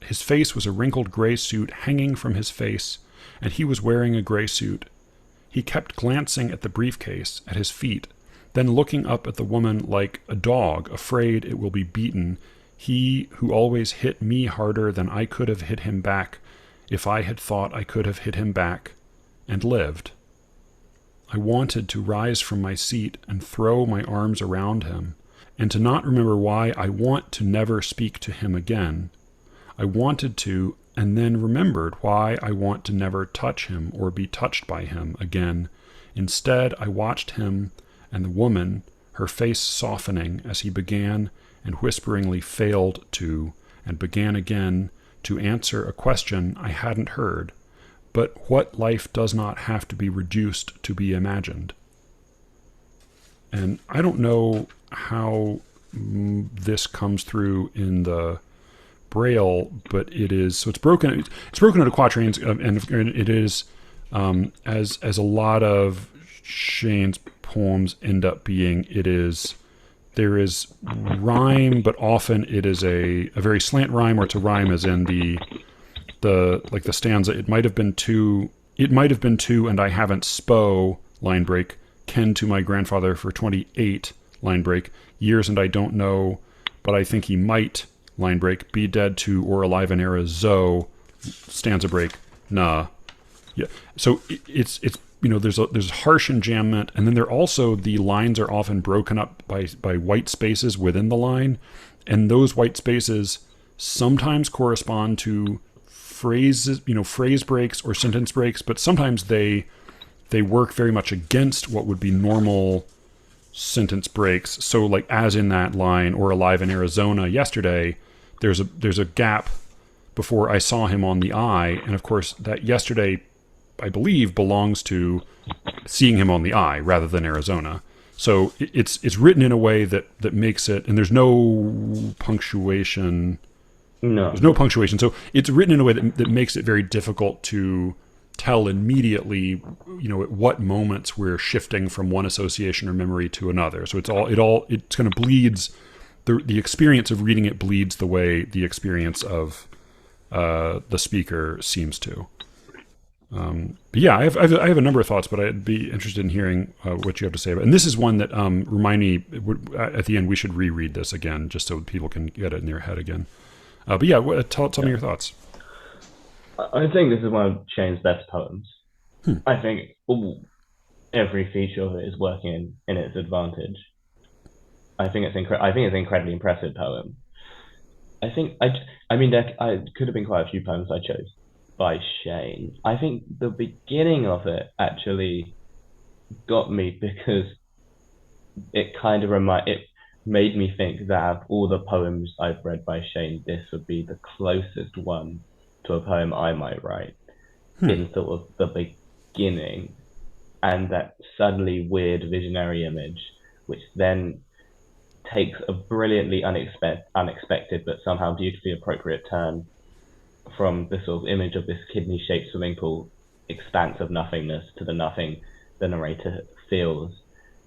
His face was a wrinkled gray suit hanging from his face, and he was wearing a gray suit. He kept glancing at the briefcase at his feet, then looking up at the woman like a dog afraid it will be beaten, he who always hit me harder than I could have hit him back if I had thought I could have hit him back, and lived. I wanted to rise from my seat and throw my arms around him, and to not remember why I want to never speak to him again. I wanted to, and then remembered why I want to never touch him or be touched by him again. Instead, I watched him and the woman, her face softening as he began and whisperingly failed to, and began again to answer a question I hadn't heard. But what life does not have to be reduced to be imagined? And I don't know how this comes through in the Braille, but it is, so it's broken into quatrains, and it is, as a lot of Shane's poems end up being, there is rhyme, but often it is a very slant rhyme, or it's a rhyme as in the stanza, it might have been two, and I haven't line break, ken to my grandfather for 28, line break, years and I don't know, but I think he might, line break, be dead to or alive in Arizona, stanza break, nah. Yeah. So it's there's harsh enjambment, and then the lines are often broken up by white spaces within the line, and those white spaces sometimes correspond to phrases, phrase breaks or sentence breaks, but sometimes they work very much against what would be normal sentence breaks. So like as in that line, or alive in Arizona yesterday, there's a gap before I saw him on the I, and of course that yesterday, I believe, belongs to seeing him on the I rather than Arizona. So it's written in a way that makes it, and there's no punctuation. No. There's no punctuation. So it's written in a way that makes it very difficult to tell immediately, at what moments we're shifting from one association or memory to another. So it kind of bleeds. The experience of reading it bleeds the way the experience of the speaker seems to. But yeah, I have a number of thoughts, but I'd be interested in hearing what you have to say about it. And this is one that remind me, at the end we should reread this again, just so people can get it in their head again. But yeah, tell me your thoughts. I think this is one of Shane's best poems. I think every feature of it is working in its advantage. I think it's an incredibly impressive poem. I think there could have been quite a few poems I chose by Shane. I think the beginning of it actually got me because it kind of made me think that of all the poems I've read by Shane, this would be the closest one to a poem I might write in sort of the beginning, and that suddenly weird visionary image, which then takes a brilliantly unexpected but somehow beautifully appropriate turn from the sort of image of this kidney-shaped swimming pool expanse of nothingness to the nothing the narrator feels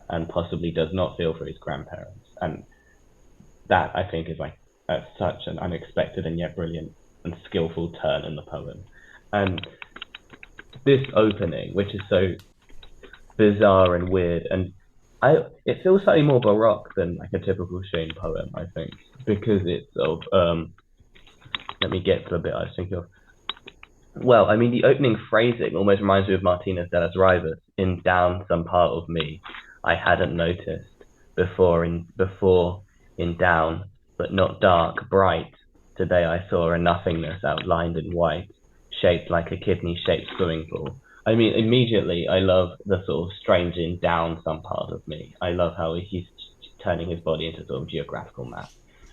and possibly does not feel for his grandparents. And that, I think, is such an unexpected and yet brilliant and skillful turn in the poem. And this opening, which is so bizarre and weird, and it feels slightly more baroque than like a typical Shane poem, I think, because it's sort of let me get to the bit I was thinking of. Well, I mean, the opening phrasing almost reminds me of Martinez de las Rivas in Down Some Part of Me I Hadn't Noticed before in Down, but not dark, bright, today I saw a nothingness outlined in white, shaped like a kidney-shaped swimming pool. I mean, immediately, I love the sort of stranging down some part of me. I love how he's turning his body into sort of geographical map.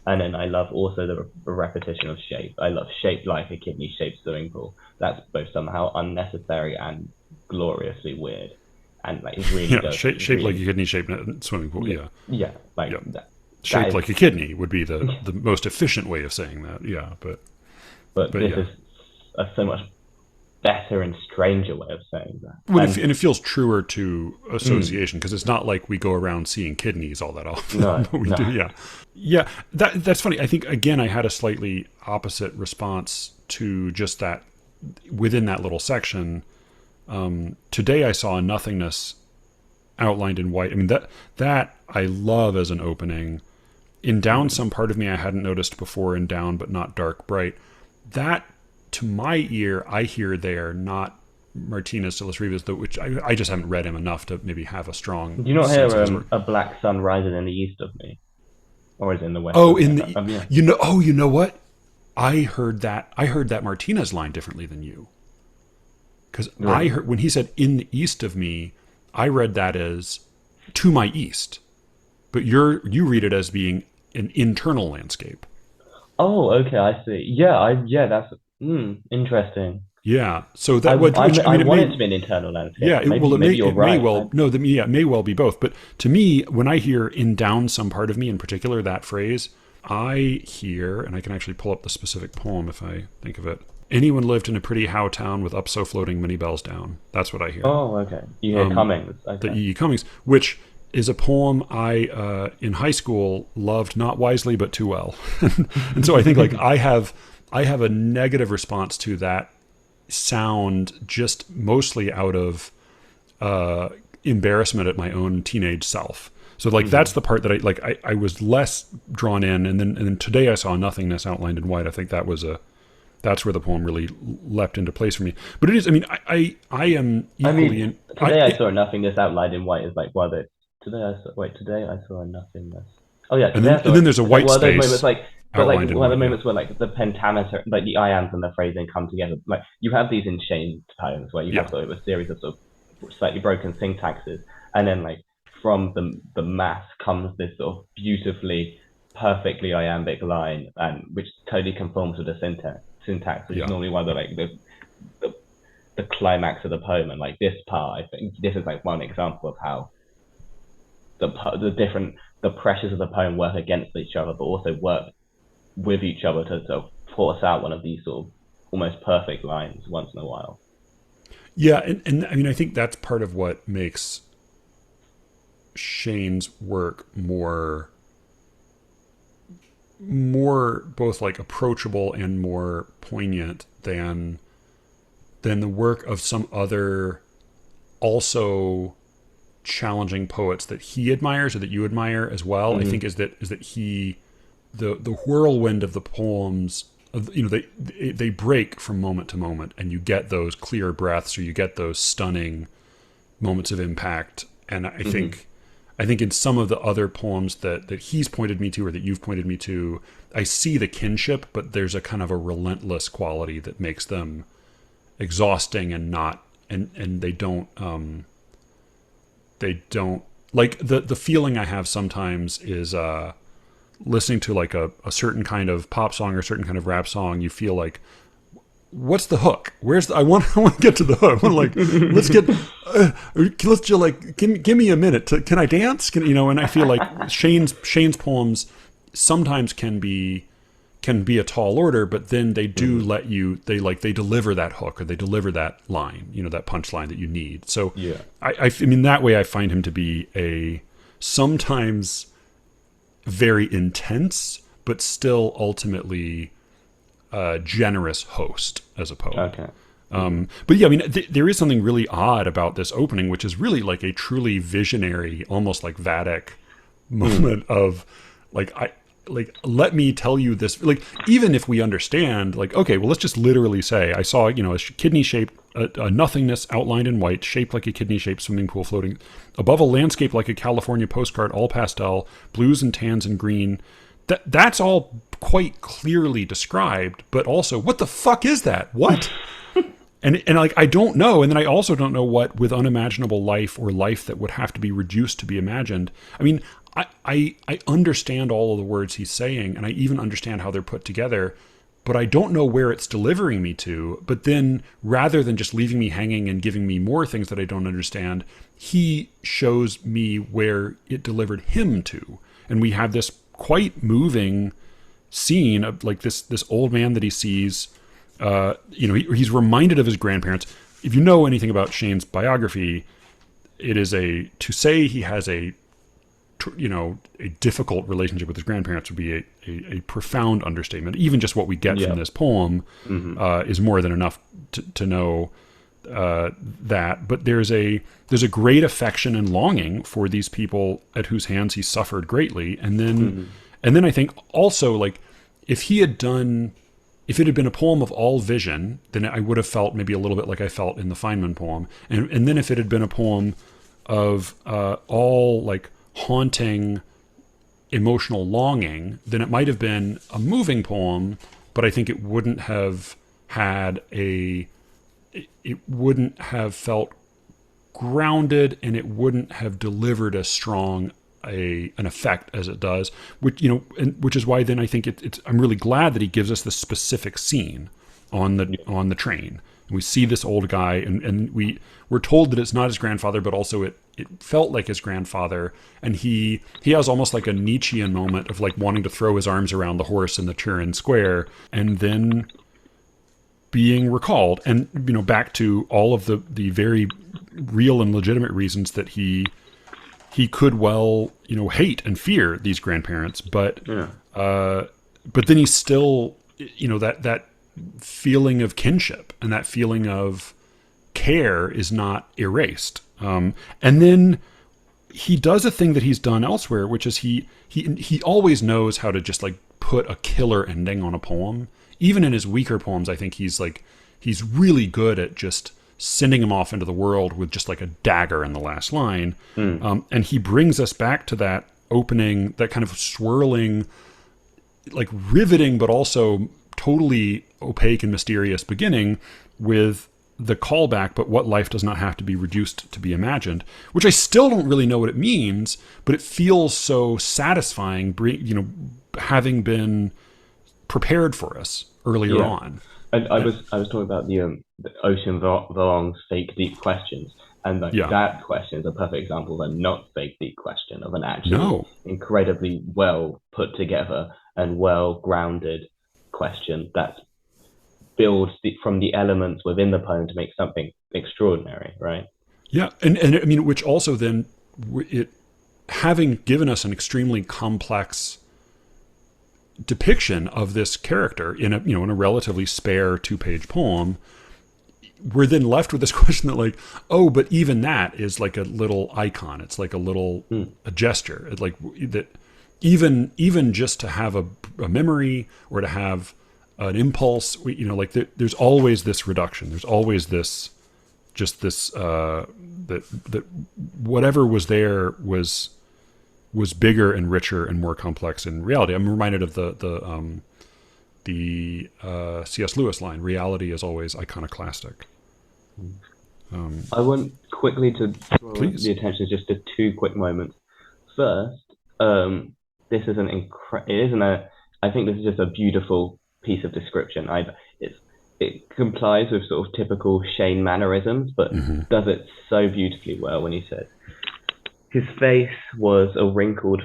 And then I love also the repetition of shape. I love shaped like a kidney-shaped swimming pool. That's both somehow unnecessary and gloriously weird. And like it really goes, shaped really, like a kidney-shaped swimming pool. Yeah, like yeah. that. Shaped like a kidney would be the most efficient way of saying that. Yeah, but this yeah. is a so much better and stranger way of saying that. Well, and it feels truer to association because it's not like we go around seeing kidneys all that often. No, but we do, yeah. Yeah, that's funny. I think, again, I had a slightly opposite response to just that within that little section. Today I saw a nothingness outlined in white. I mean, that I love as an opening. In Down, some part of me I hadn't noticed before in Down, but not Dark Bright. That, to my ear, I hear there, not Martinez de las Rivas, which I just haven't read him enough to maybe have a strong. Do you not hear a black sun rising in the east of me, or is it in the west? Oh, yeah. You know what? I heard that Martinez line differently than you, because I heard when he said "in the east of me," I read that as to my east, but you read it as being an internal landscape. Oh, okay, I see. Yeah, that's interesting. Yeah, so that I want it to be an internal landscape. Yeah, maybe you're right. It may well be both. But to me, when I hear "in Down some part of me," in particular, that phrase, I hear, and I can actually pull up the specific poem if I think of it. Anyone lived in a pretty how town with up so floating many bells down. That's what I hear. Oh, okay. You hear Cummings. Okay. The E.E. Cummings, which is a poem I, in high school, loved not wisely but too well. And so I think like I have a negative response to that sound just mostly out of embarrassment at my own teenage self. So like that's the part that I was less drawn in, and then today I saw nothingness outlined in white. I think that's where the poem really leapt into place for me. But it is, I mean, I am equally today I saw nothingness outlined in white is like today I saw a nothingness. Oh yeah, and then there's a white space. Moments one of the moments where like the pentameter, like the iambs and the phrasing come together. Like you have these enchained poems where you have sort of a series of slightly broken syntaxes, and then like from the mass comes this sort of beautifully, perfectly iambic line, and which totally conforms with the syntax, which is normally one of the climax of the poem. And like this part, I think this is like one example of how the pressures of the poem work against each other, but also work with each other to sort of force out one of these sort of almost perfect lines once in a while. Yeah, and I mean, I think that's part of what makes Shane's work more both like approachable and more poignant than the work of some other also challenging poets that he admires or that you admire as well. I think is that he the whirlwind of the poems, they break from moment to moment, and you get those clear breaths, or you get those stunning moments of impact. And I think in some of the other poems that he's pointed me to, or that you've pointed me to, I see the kinship, but there's a kind of a relentless quality that makes them exhausting and not, and they don't like the feeling I have sometimes is listening to like a certain kind of pop song or a certain kind of rap song. You feel like, what's the hook? I want to get to the hook. I want to let's just like give me a minute. Can I dance? And I feel like Shane's poems sometimes can be a tall order, but then they do let you. They deliver that hook, or they deliver that line. That punchline that you need. So yeah, I mean that way I find him to be a sometimes very intense, but still ultimately generous host as a poet. Okay. But yeah, I mean, there is something really odd about this opening, which is really like a truly visionary, almost like Vatic moment of let me tell you this. Like, even if we understand, like, okay, well, let's just literally say I saw, a kidney-shaped, a nothingness outlined in white, shaped like a kidney-shaped swimming pool floating above a landscape like a California postcard, all pastel, blues and tans and green. That's all quite clearly described, but also, what the fuck is that? What? And like, I don't know. And then I also don't know what, with unimaginable life, or life that would have to be reduced to be imagined. I mean, I understand all of the words he's saying, and I even understand how they're put together, but I don't know where it's delivering me to. But then, rather than just leaving me hanging and giving me more things that I don't understand, he shows me where it delivered him to. And we have this quite moving scene of like this old man that he sees. He's reminded of his grandparents. If you know anything about Shane's biography, it is to say he has a difficult relationship with his grandparents would be a profound understatement. Even just what we get from this poem is more than enough to know that. But there's a great affection and longing for these people at whose hands he suffered greatly. And then I think also, like, if it had been a poem of all vision, then I would have felt maybe a little bit like I felt in the Feynman poem. And then if it had been a poem of all like haunting emotional longing, then it might have been a moving poem, but I think it wouldn't have felt grounded, and it wouldn't have delivered as strong an effect as it does, which is why then I think I'm really glad that he gives us this specific scene on the train. And we see this old guy, and we're told that it's not his grandfather, but also it felt like his grandfather. And he has almost like a Nietzschean moment of like wanting to throw his arms around the horse in the Turin Square, and then being recalled, and back to all of the very real and legitimate reasons that he could well, hate and fear these grandparents, but then he's still, that feeling of kinship and that feeling of care is not erased. And then he does a thing that he's done elsewhere, which is he always knows how to just like put a killer ending on a poem. Even in his weaker poems, I think he's really good at just sending him off into the world with just like a dagger in the last line. And he brings us back to that opening, that kind of swirling, like riveting, but also totally opaque and mysterious beginning with the callback, but what life does not have to be reduced to be imagined, which I still don't really know what it means, but it feels so satisfying, having been prepared for us earlier on. I was talking about the Ocean Vuong's fake deep questions, and that question is a perfect example of a not fake deep question, of an actually incredibly well put together and well grounded question that builds from the elements within the poem to make something extraordinary, right? Yeah, and I mean, which also then, it having given us an extremely complex depiction of this character in a relatively spare 2-page poem, we're then left with this question that like, oh, but even that is like a little icon. It's like a little a gesture. It's like that even just to have a memory or to have an impulse, there's always this reduction. There's always this that whatever was there was bigger and richer and more complex in reality. I'm reminded of the C.S. Lewis line, "Reality is always iconoclastic." I want quickly to draw the attention just to 2 quick moments. First, this is I think this is just a beautiful piece of description. It complies with sort of typical Shane mannerisms, but does it so beautifully well when he says, his face was a wrinkled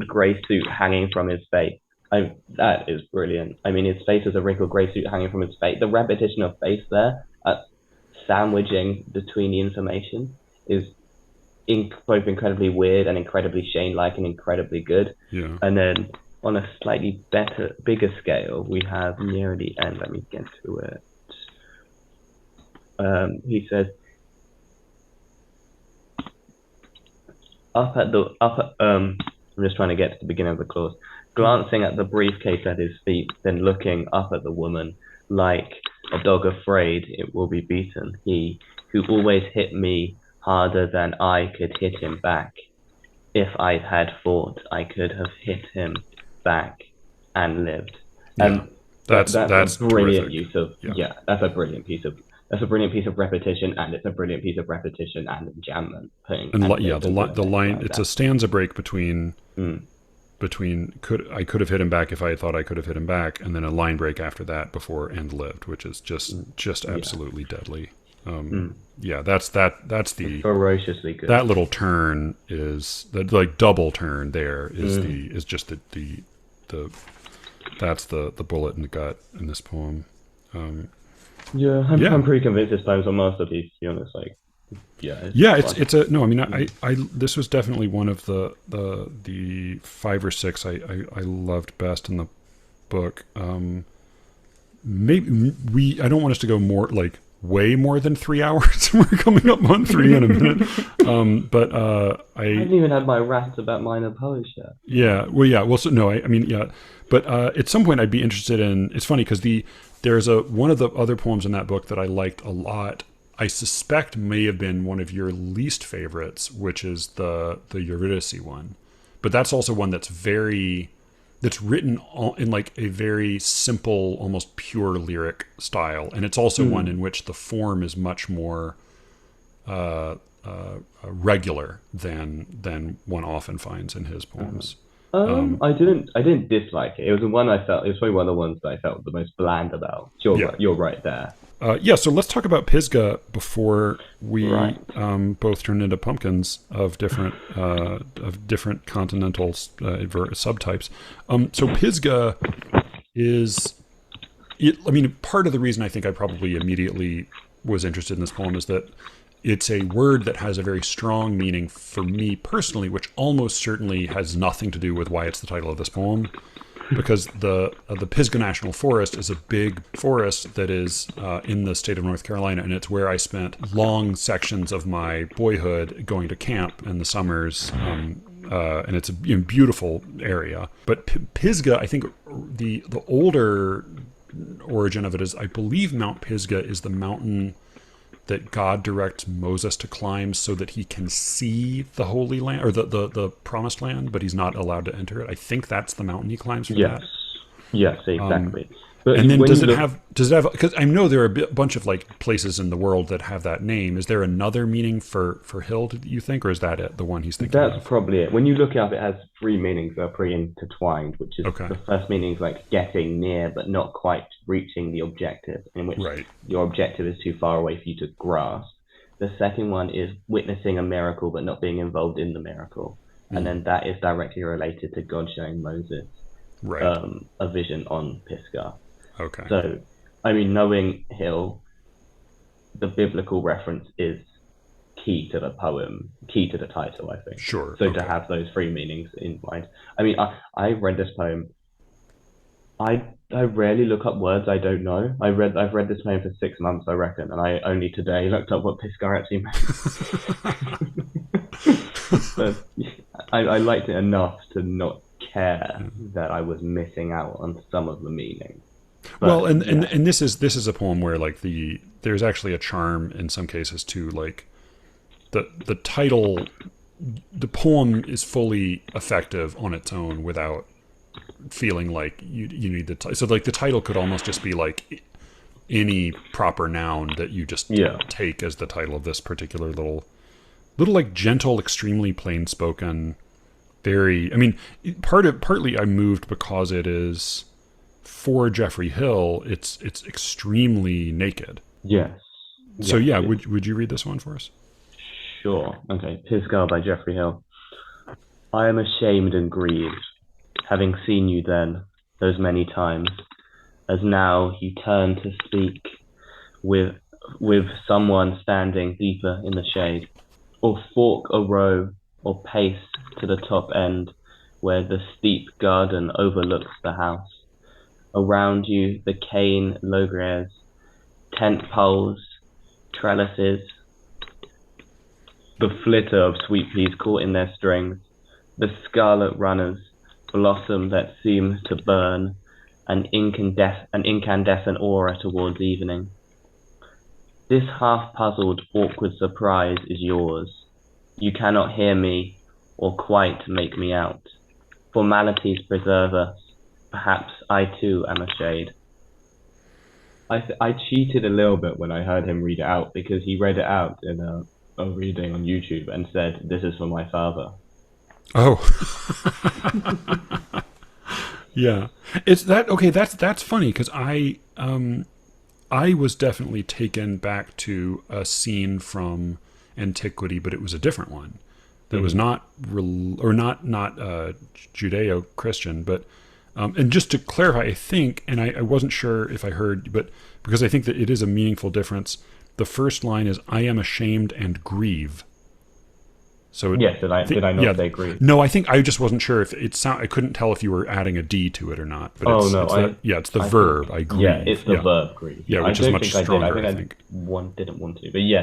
grey suit hanging from his face. That is brilliant. I mean, his face is a wrinkled grey suit hanging from his face. The repetition of face there, sandwiching between the information, is both incredibly weird and incredibly Shane-like and incredibly good. Yeah. And then on a slightly bigger scale, we have near the end. Let me get to it. He says, I'm just trying to get to the beginning of the clause. Glancing at the briefcase at his feet, then looking up at the woman, like a dog afraid it will be beaten. He, who always hit me harder than I could hit him back. If I had thought I could have hit him back. and lived. Yeah. And That's a brilliant terrific. use of Yeah. that's a brilliant piece of repetition, and it's a brilliant piece of repetition and enjambment, putting And and yeah, lived and doing the it line, like it's that. a stanza break between Mm. I could have hit him back if I thought I could have hit him back, and then a line break after that before and lived, which is just absolutely deadly. Yeah, that's the Ferociously good. that little turn is that like double turn there is just the that's the bullet in the gut in this poem. I'm pretty convinced this poem's a masterpiece, to be honest. Like, It's a no. I mean, I this was definitely one of the 5 or 6 I loved best in the book. Maybe I don't want us to go more like way more than 3 hours. We're coming up on 3 in a minute. But I haven't even had my rant about minor poets yet. Yeah. Well, yeah. Well, so no. I mean, yeah. But at some point, I'd be interested in. It's funny because there's one of the other poems in that book that I liked a lot. I suspect may have been one of your least favorites, which is the Eurydice one. But that's also one that's written in like a very simple, almost pure lyric style, and it's also one in which the form is much more regular than one often finds in his poems. I didn't dislike it. It was the one I felt. It was probably one of the ones that I felt the most bland about. You're right there. So let's talk about Pisgah before we both turn into pumpkins of different continental subtypes. So Pisgah is, part of the reason I think I probably immediately was interested in this poem is that it's a word that has a very strong meaning for me personally, which almost certainly has nothing to do with why it's the title of this poem. Because the Pisgah National Forest is a big forest that is in the state of North Carolina, and it's where I spent long sections of my boyhood going to camp in the summers, and it's a beautiful area. But Pisgah, I think the older origin of it is, I believe Mount Pisgah is the mountain that God directs Moses to climb so that he can see the Holy Land, or the Promised Land, but he's not allowed to enter it. I think that's the mountain he climbs for that. Yes, exactly. But and then does it have, because I know there are a bunch of like places in the world that have that name. Is there another meaning for hill, do you think, or is that it, the one he's thinking of? That's probably it. When you look it up, it has 3 meanings that are pretty intertwined, which is the first meaning is like getting near but not quite reaching the objective, in which your objective is too far away for you to grasp. The second one is witnessing a miracle but not being involved in the miracle. And then that is directly related to God showing Moses a vision on Pisgah. Okay. So, I mean, knowing Hill, the biblical reference is key to the poem, key to the title, I think. Sure. So to have those 3 meanings in mind. I mean, I read this poem. I rarely look up words I don't know. I've read this poem for 6 months, I reckon, and I only today looked up what Pisgah actually meant. But I liked it enough to not care that I was missing out on some of the meaning. But, well, and this is a poem where like there's actually a charm in some cases too. Like the title, the poem is fully effective on its own without feeling like you need the title. So like the title could almost just be like any proper noun that you just take as the title of this particular little like gentle, extremely plain spoken. Very, I mean, partly I'm moved because it is, for Geoffrey Hill, it's extremely naked. Yes. So would you read this one for us? Sure. Okay. Pisgah by Geoffrey Hill. I am ashamed and grieved, having seen you then, those many times, as now you turn to speak with someone standing deeper in the shade, or fork a row, or pace to the top end, where the steep garden overlooks the house. Around you, the cane logres, tent poles, trellises, the flitter of sweet peas caught in their strings, the scarlet runners, blossom that seems to burn, an incandescent aura towards evening. This half-puzzled, awkward surprise is yours. You cannot hear me, or quite make me out. Formalities preserve us. perhaps I too am a shade. I cheated a little bit when I heard him read it out because he read it out in a reading on YouTube and said, "This is for my father." Oh, yeah. It's that okay? That's funny because I was definitely taken back to a scene from antiquity, but it was a different one. That was not Judeo-Christian, but and just to clarify, I think, and I wasn't sure if I heard, but because I think that it is a meaningful difference. The first line is, "I am ashamed and grieve." So Yes, did I not say grieve? no, I think I just wasn't sure if it sound. I couldn't tell if you were adding a D to it or not. But Oh no, it's the verb. I grieve. yeah, it's the verb grieve. Yeah, which I is don't much think stronger. I think didn't want to, but yeah.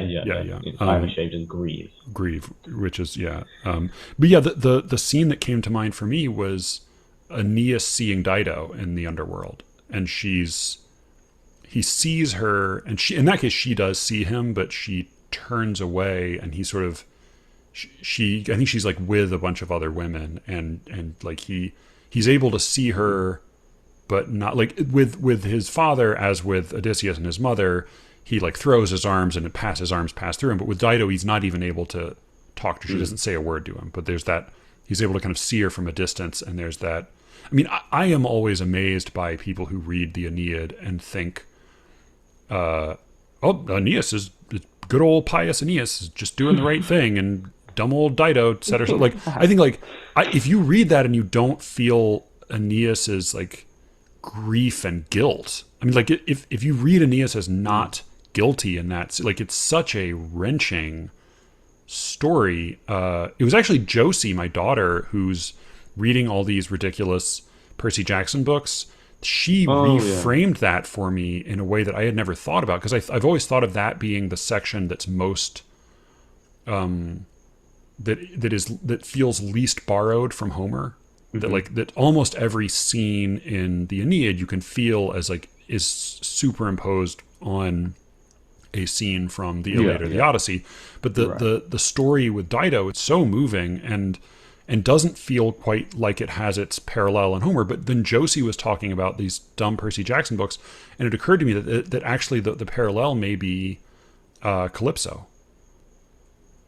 I'm ashamed and grieve. Grieve, which is but yeah, the scene that came to mind for me was Aeneas seeing Dido in the underworld, and he sees her, and she, in that case, she does see him, but she turns away, and he sort of I think she's like with a bunch of other women, and like he's able to see her, but not like with his father, as with Odysseus and his mother, he like throws his arms and his arms pass through him. But with Dido, he's not even able to talk to her. She doesn't say a word to him, but there's that, he's able to kind of see her from a distance. And there's that, I mean, I am always amazed by people who read the Aeneid and think, oh, Aeneas is good old pious Aeneas is just doing the right thing, and dumb old Dido said herself. Like, I think like if you read that and you don't feel Aeneas's like grief and guilt, I mean, like if you read Aeneas as not guilty in that, like it's such a wrenching story. It was actually Josie, my daughter, who's reading all these ridiculous Percy Jackson books. She reframed that for me in a way that I had never thought about, because I've always thought of that being the section that's most that feels least borrowed from Homer. That like that almost every scene in the Aeneid you can feel as like is superimposed on a scene from the Iliad or the Odyssey. But the story with Dido, it's so moving and doesn't feel quite like it has its parallel in Homer. But then Josie was talking about these dumb Percy Jackson books, and it occurred to me that actually the parallel may be Calypso.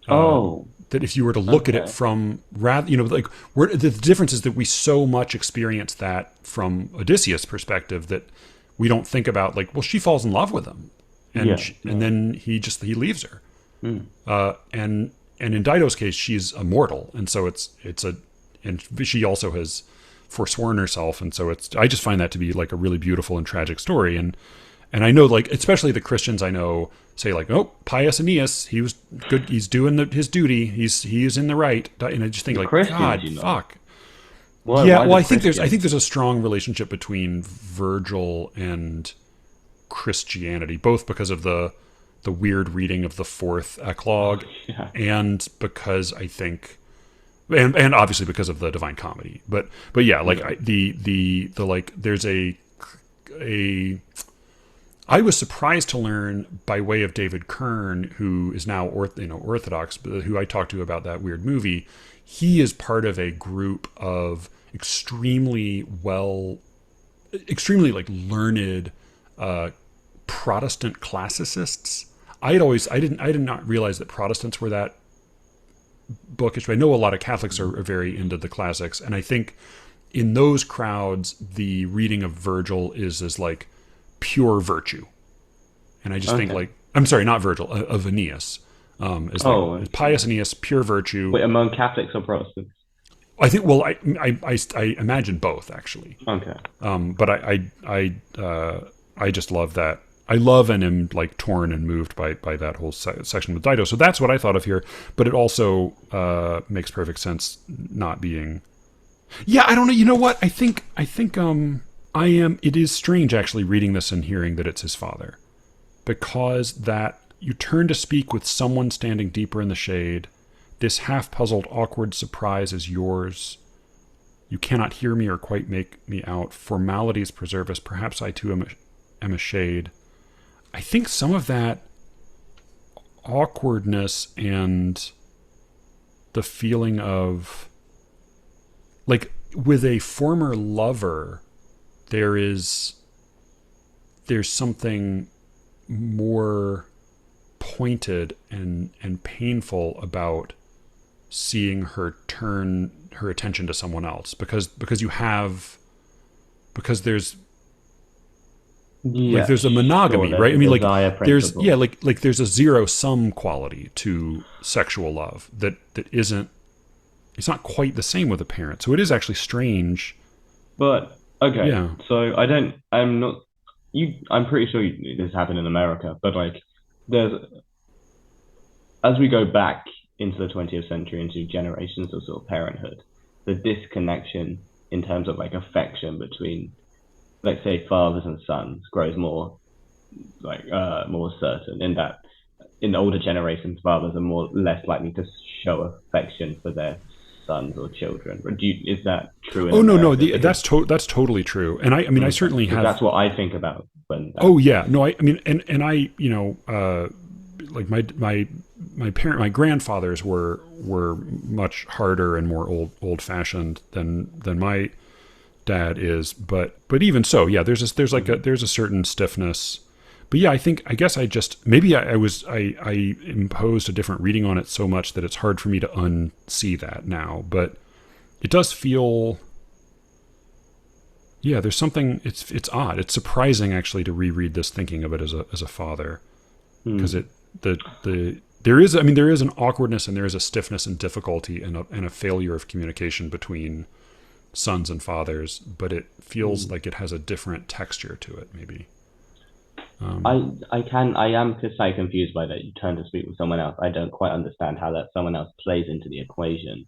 That if you were to look at it from rather, like the difference is that we so much experience that from Odysseus' perspective that we don't think about like, well, she falls in love with him, and and then he leaves her, and in Dido's case, she's immortal, and so and she also has forsworn herself, and so I just find that to be like a really beautiful and tragic story, and I know like especially the Christians I know say like, oh, pious Aeneas, he was good, he's doing his duty, he is in the right, and I just think like, God, fuck. Well, I think there's a strong relationship between Virgil and Christianity, both because of the weird reading of the fourth eclogue, and because I think, and obviously because of the Divine Comedy, but yeah, like the like there's I was surprised to learn by way of David Kern, who is now Orthodox, but who I talked to about that weird movie. He is part of a group of extremely like learned Protestant classicists. I did not realize that Protestants were that bookish. I know a lot of Catholics are very into the classics, and I think in those crowds, the reading of Virgil is like pure virtue. And I just think like, I'm sorry, not Virgil, of Aeneas. Like pious Aeneas, pure virtue. Wait, among Catholics or Protestants? I think, well, I imagine both actually. Okay. But I just love that. I love and am like torn and moved by that whole section with Dido. So that's what I thought of here. But it also makes perfect sense not being. Yeah, I don't know. You know what? I think it is strange actually reading this and hearing that it's his father, because that you turn to speak with someone standing deeper in the shade. This half-puzzled, awkward surprise is yours. You cannot hear me or quite make me out. Formalities preserve us. Perhaps I too am a shade. I think some of that awkwardness and the feeling of, like, with a former lover, there's something more pointed and painful about seeing her turn her attention to someone else because there's like there's a monogamy, right? I mean, like there's like there's a zero sum quality to sexual love that isn't. It's not quite the same with a parent, so it is actually strange. But okay, Yeah. so I'm not. I'm pretty sure this happened in America, but like, there's as we go back into the 20th century, into generations of sort of parenthood, the disconnection in terms of like affection between, let's say, fathers and sons grows more more certain in that in older generations, fathers are less likely to show affection for their sons or children. But is that true? In America? That's totally true. And I mean, I certainly have. That's what I think about when. Oh yeah, no, I mean, and I, like my grandfathers were much harder and more old fashioned than my dad is, but even so, yeah, there's a certain stiffness. But yeah, I guess I just maybe I imposed a different reading on it so much that it's hard for me to unsee that now. But it does feel, yeah, there's something. It's odd. It's surprising actually to reread this, thinking of it as a father, because there is an awkwardness and there is a stiffness and difficulty and a failure of communication between sons and fathers, but it feels like it has a different texture to it, maybe. I am slightly confused by that. You turn to speak with someone else. I don't quite understand how that someone else plays into the equation.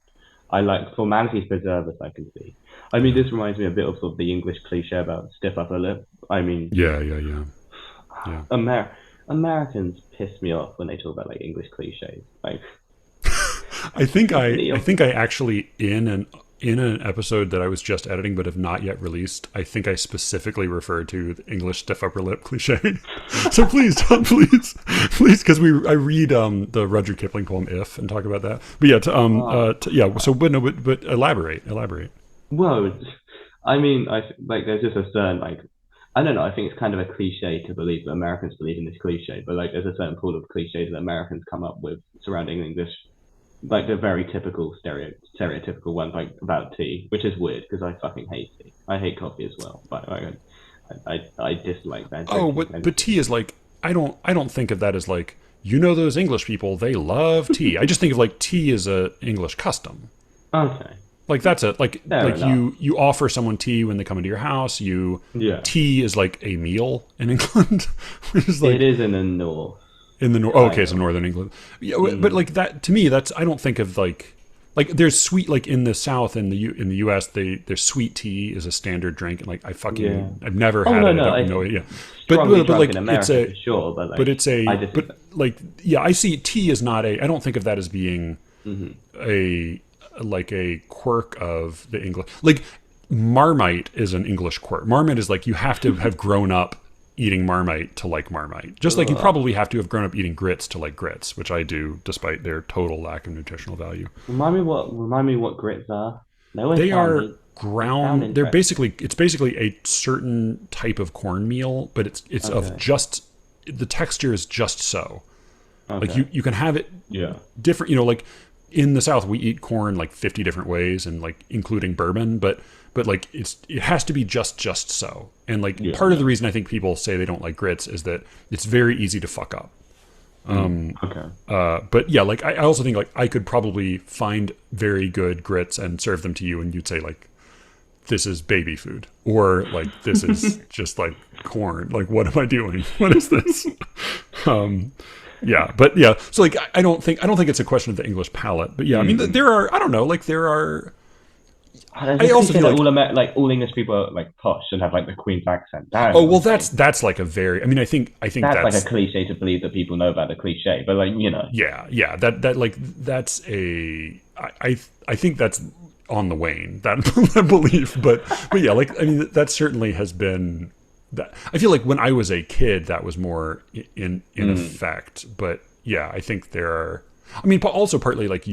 I like formalities preserve as I can see. I mean, this reminds me a bit of sort of the English cliche about stiff upper lip. I mean, yeah. Americans piss me off when they talk about like English cliches. Like, I think I actually in an episode that I was just editing but have not yet released, I think I specifically referred to the English stiff upper lip cliche. So please, Tom, please, because I read the Rudyard Kipling poem "If" and talk about that. But yeah, So, but elaborate. Well, I mean, there's just a certain I don't know. I think it's kind of a cliche to believe that Americans believe in this cliche, but like there's a certain pool of cliches that Americans come up with surrounding English. Like the very typical stereotypical one, like about tea, which is weird because I fucking hate tea. I hate coffee as well, but I dislike that. Oh, but tea is like I don't think of that as like those English people, they love tea. I just think of like tea as a English custom. Okay. Like that's it. Like Fair enough. you offer someone tea when they come into your house. Tea is like a meal in England. It is in the north. In the north, okay, so northern England. Yeah, but like that to me, that's I don't think of like there's sweet like in the South in the U.S. There's sweet tea is a standard drink, and like I've never had it. I don't know it. Yeah, but like in America, for sure. But like, I see tea is not I don't think of that as being a quirk of the English. Like Marmite is an English quirk. Marmite is like you have to have grown up eating Marmite to like Marmite. Just like you probably have to have grown up eating grits to like grits, which I do despite their total lack of nutritional value. Remind me what grits are. They are ground. It's basically a certain type of cornmeal, but it's of just the texture is just so. Okay. Like you can have it different, like in the South we eat corn like 50 different ways and like including bourbon, but like it has to be just so. And like part of the reason I think people say they don't like grits is that it's very easy to fuck up. But yeah, like I also think like I could probably find very good grits and serve them to you and you'd say like this is baby food or like this is just like corn. Like what am I doing? What is this? Yeah, but yeah, so like I don't think it's a question of the English palate, but yeah, I mean there are I also feel like all English people are like posh and have like the Queen's accent. That's like a very. I mean, I think that's like a cliche to believe that people know about the cliche, but like Yeah. That like that's a. I think that's on the wane that belief, but yeah, like I mean that certainly has been. That I feel like when I was a kid, that was more in effect, but yeah, I think there are. I mean, also partly like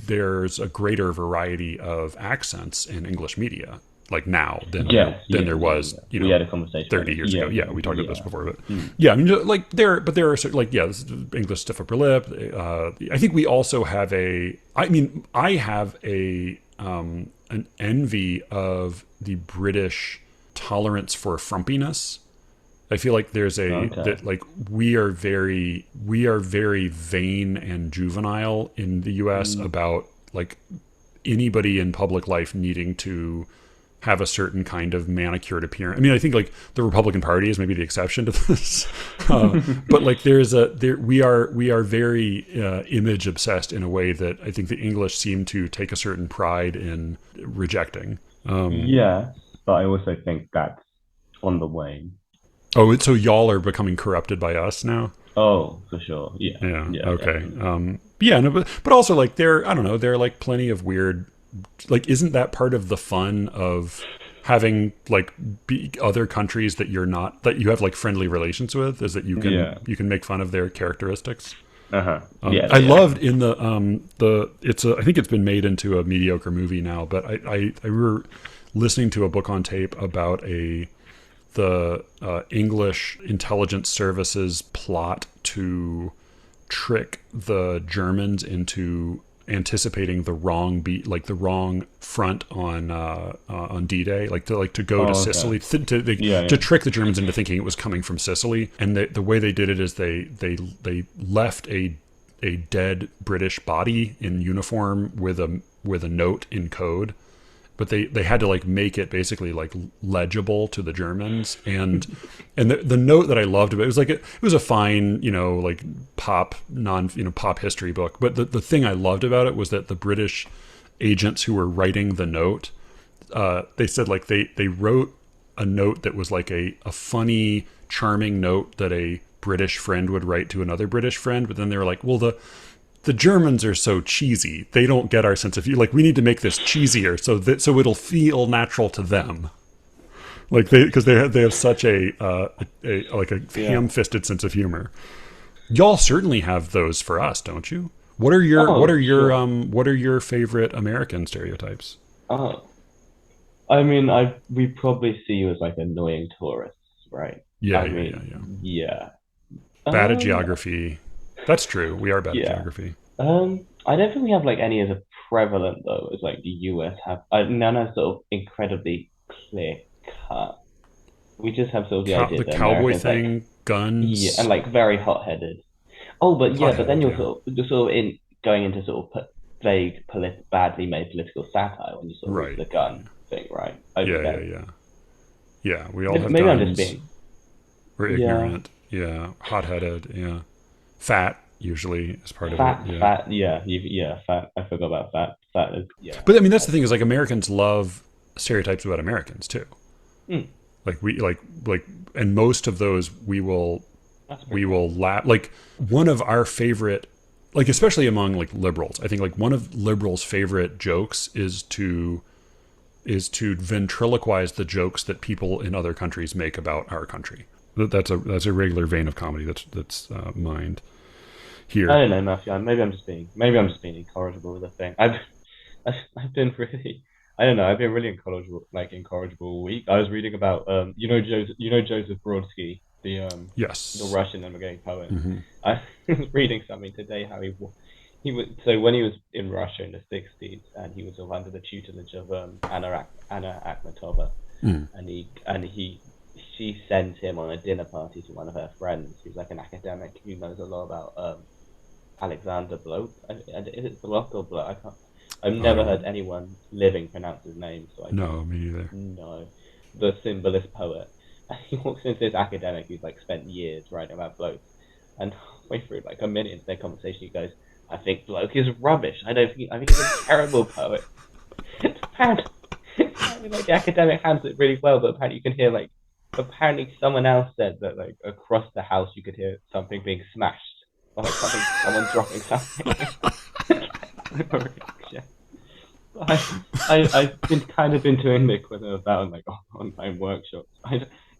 there's a greater variety of accents in English media. like now than Yes, there was, we had a conversation 30 about it. years ago. Yeah, Yeah, we talked about this yeah. before, but yeah, I mean, like there are certain, like, yeah, this is English stiff upper lip. I think we also have I have an envy of the British tolerance for frumpiness. I feel like there's that like we are very vain and juvenile in the US about like anybody in public life needing to have a certain kind of manicured appearance. I mean, I think like the Republican Party is maybe the exception to this, but like we are very image obsessed in a way that I think the English seem to take a certain pride in rejecting. Yeah, but I also think that's on the wane. Oh, so y'all are becoming corrupted by us now? Oh, for sure. Yeah. Yeah. Yeah. Okay. Definitely. Yeah. No, but also like I don't know, there are like plenty of weird, like, isn't that part of the fun of having like other countries that you have like friendly relations with, is that you can make fun of their characteristics? Yeah. I loved in I think it's been made into a mediocre movie now, but I were listening to a book on tape about the English intelligence services plot to trick the Germans into anticipating the wrong front on D-Day, to go to Sicily, to trick the Germans into thinking it was coming from Sicily. And the way they did it is they left a dead British body in uniform with a note in code. But they had to like make it basically like legible to the Germans, and the note that I loved about it was a fine, like pop history book. But the thing I loved about it was that the British agents who were writing the note, they said like they wrote a note that was like a funny, charming note that a British friend would write to another British friend. But then they were like, well, the Germans are so cheesy. They don't get our sense of humor. Like, we need to make this cheesier so it'll feel natural to them. Like because they have such a ham-fisted sense of humor. Y'all certainly have those for us, don't you? What are your favorite American stereotypes? Oh, I mean, we probably see you as like annoying tourists, right? Yeah. Bad at geography. That's true. We are bad at geography. I don't think we have like any as a prevalent though as like the US have. None are sort of incredibly clear cut. We just have sort of the idea The that cowboy Americans, thing, like, guns, and like very hot-headed. Oh, but then you're sort of in going into sort of vague, badly made political satire when you sort of use the gun thing, right? Yeah. We all have maybe guns. I'm just being. We're ignorant. Yeah. Hot-headed. Yeah. Fat usually is part of it. Fat. Fat. I forgot about fat. Fat is But I mean, that's the thing is like Americans love stereotypes about Americans too. Like and most of those we will laugh. Like one of our favorite, like especially among like liberals, I think like one of liberals' favorite jokes is to ventriloquize the jokes that people in other countries make about our country. That's a regular vein of comedy that's mined here. I don't know, Matthew. Maybe I'm just being incorrigible with the thing. I've been really. I don't know. I've been really incorrigible all week. I was reading about Joseph Brodsky, the Russian emigrating poet. Mm-hmm. I was reading something today how he was so when he was in Russia in the 60s and he was sort of under the tutelage of Anna Akhmatova, and she sent him on a dinner party to one of her friends who's like an academic who knows a lot about Alexander Blok. Is it Blok or Blok? I can't. I've never heard anyone living pronounce his name. So no, me either. No, the symbolist poet. And he walks into this academic who's like spent years writing about Blok, and halfway through like a minute into their conversation, he goes, "I think Blok is rubbish. I think he's a terrible poet." Apparently, like the academic handles it really well, but apparently you can hear like. Apparently, someone else said that like across the house you could hear something being smashed, or like someone dropping something. I've been kind of into Nick with about like online workshops.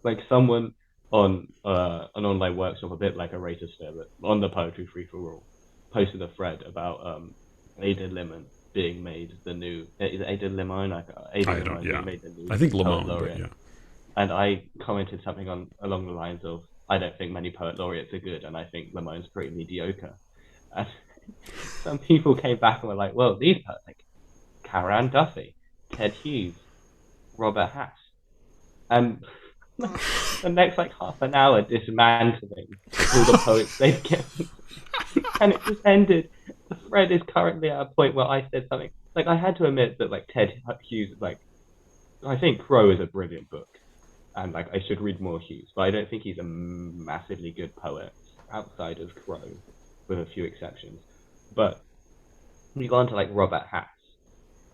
Like someone on an online workshop, a bit like a Rater Sphere, but on the Poetry Free for All, posted a thread about Ada Limon being made the new. Is it Ada Limon? Ada I Limon don't. Yeah, being made the new I think poet Limon, but laureate. yeah. And I commented something along the lines of, I don't think many poet laureates are good, and I think Limon's pretty mediocre. And some people came back and were like, well, these poets, like Karen Duffy, Ted Hughes, Robert Hass. And the next like half an hour dismantling all the poets they've given. And it just ended. The thread is currently at a point where I said something. Like, I had to admit that, like, Ted Hughes, like, I think Crow is a brilliant book. And, like, I should read more Hughes. But I don't think he's a massively good poet outside of Crow, with a few exceptions. But we go on to, like, Robert Hass.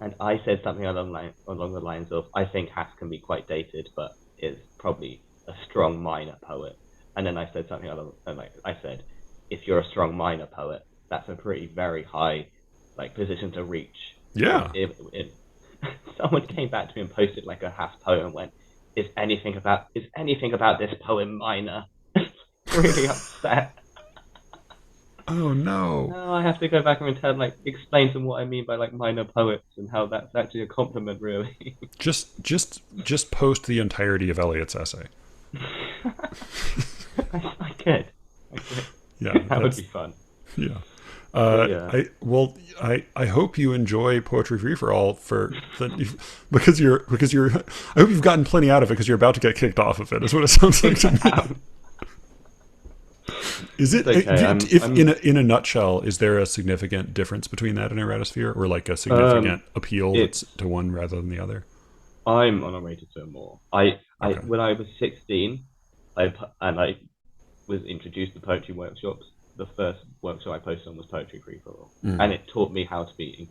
And I said something along the lines of, I think Hass can be quite dated, but is probably a strong minor poet. And then I said something I said, if you're a strong minor poet, that's a pretty very high, like, position to reach. Yeah. If someone came back to me and posted like a Hass poem and went, is anything about this poem minor? Really upset. Oh no. No, I have to go back and explain to them what I mean by like minor poets and how that's actually a compliment, really. Just post the entirety of Eliot's essay. I could. Yeah, that would be fun. Yeah. Yeah. I hope you enjoy Poetry Free for All because you're I hope you've gotten plenty out of it because you're about to get kicked off of it. Is what it sounds like to me. Is it okay. In a nutshell? Is there a significant difference between that and Eratosphere, or like a significant appeal to one rather than the other? I'm on Eratosphere more. When I was 16, I was introduced to poetry workshops. The first workshop I posted on was Poetry Free for All, and it taught me how to be an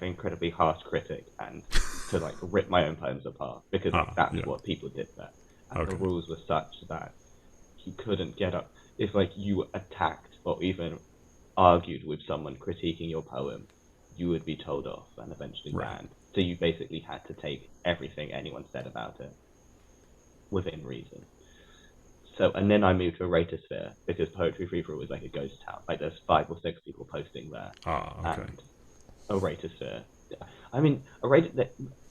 incredibly harsh critic and to like rip my own poems apart because that's what people did there. And the rules were such that you couldn't get up if like you attacked or even argued with someone critiquing your poem, you would be told off and eventually banned. So you basically had to take everything anyone said about it within reason. So, and then I moved to Eratosphere because Poetry Free for All was like a ghost town. Like there's 5 or 6 people posting there. And Eratosphere, I mean,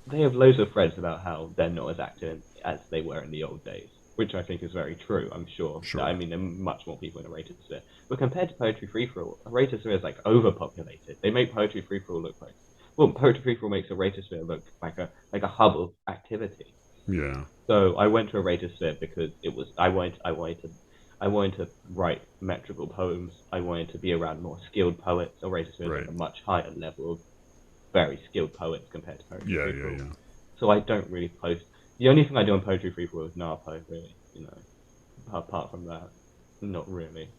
they have loads of threads about how they're not as active as they were in the old days, which I think is very true, I'm sure. I mean, there are much more people in Eratosphere. But compared to Poetry Free for All, Eratosphere is like overpopulated. They make Poetry Free for All look like, well, Poetry Free for All makes Eratosphere look like a hub of activity. Yeah. So I went to Eratosphere because I wanted to write metrical poems. I wanted to be around more skilled poets. Eratosphere is at a much higher level of very skilled poets compared to Poetry Free for All. Yeah. So I don't really post. The only thing I do on Poetry Free for All is Napo, really. Apart from that, not really.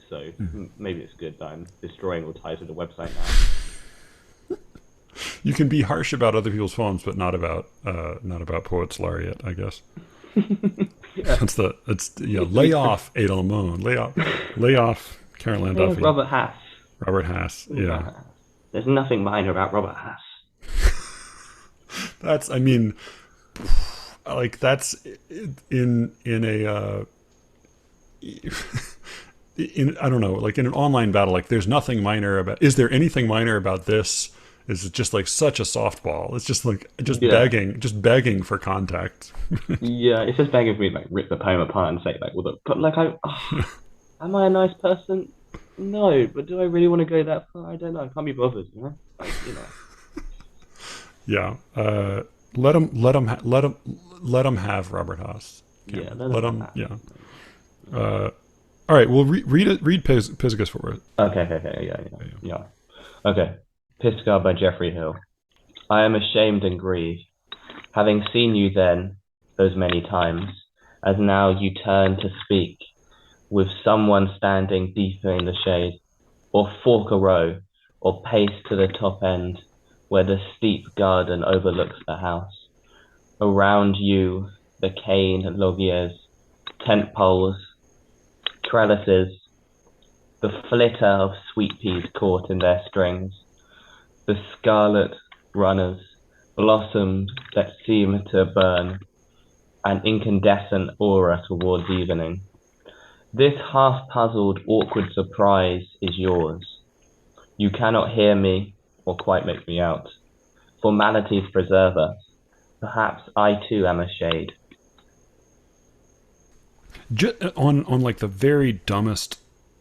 So maybe it's good that I'm destroying all ties with the website now. You can be harsh about other people's poems, but not about Poets Laureate, I guess. Lay off Ada Limon, lay off Caroline Duffy. Robert Hass. Yeah. There's nothing minor about Robert Hass. That's in I don't know, like in an online battle, like there's nothing minor about. Is there anything minor about this? Is it just like such a softball? It's just like begging for contact. Yeah, it's just begging for me to like rip the poem apart and say like, am I a nice person? No, but do I really want to go that far? I don't know. I can't be bothered, Yeah. Let him have Robert Hass. Yeah, let him. Yeah. All right. Well, read Pisgah for us. Okay. Yeah. Okay. Pisgah by Geoffrey Hill. I am ashamed and grieved, having seen you then, those many times, as now you turn to speak, with someone standing deeper in the shade, or fork a row, or pace to the top end, where the steep garden overlooks the house. Around you, the cane logiers, tent poles, trellises, the flitter of sweet peas caught in their strings, the scarlet runners, blossoms that seem to burn, an incandescent aura towards evening. This half-puzzled, awkward surprise is yours. You cannot hear me, or quite make me out. Formalities preserve us. Perhaps I too am a shade. On like the very dumbest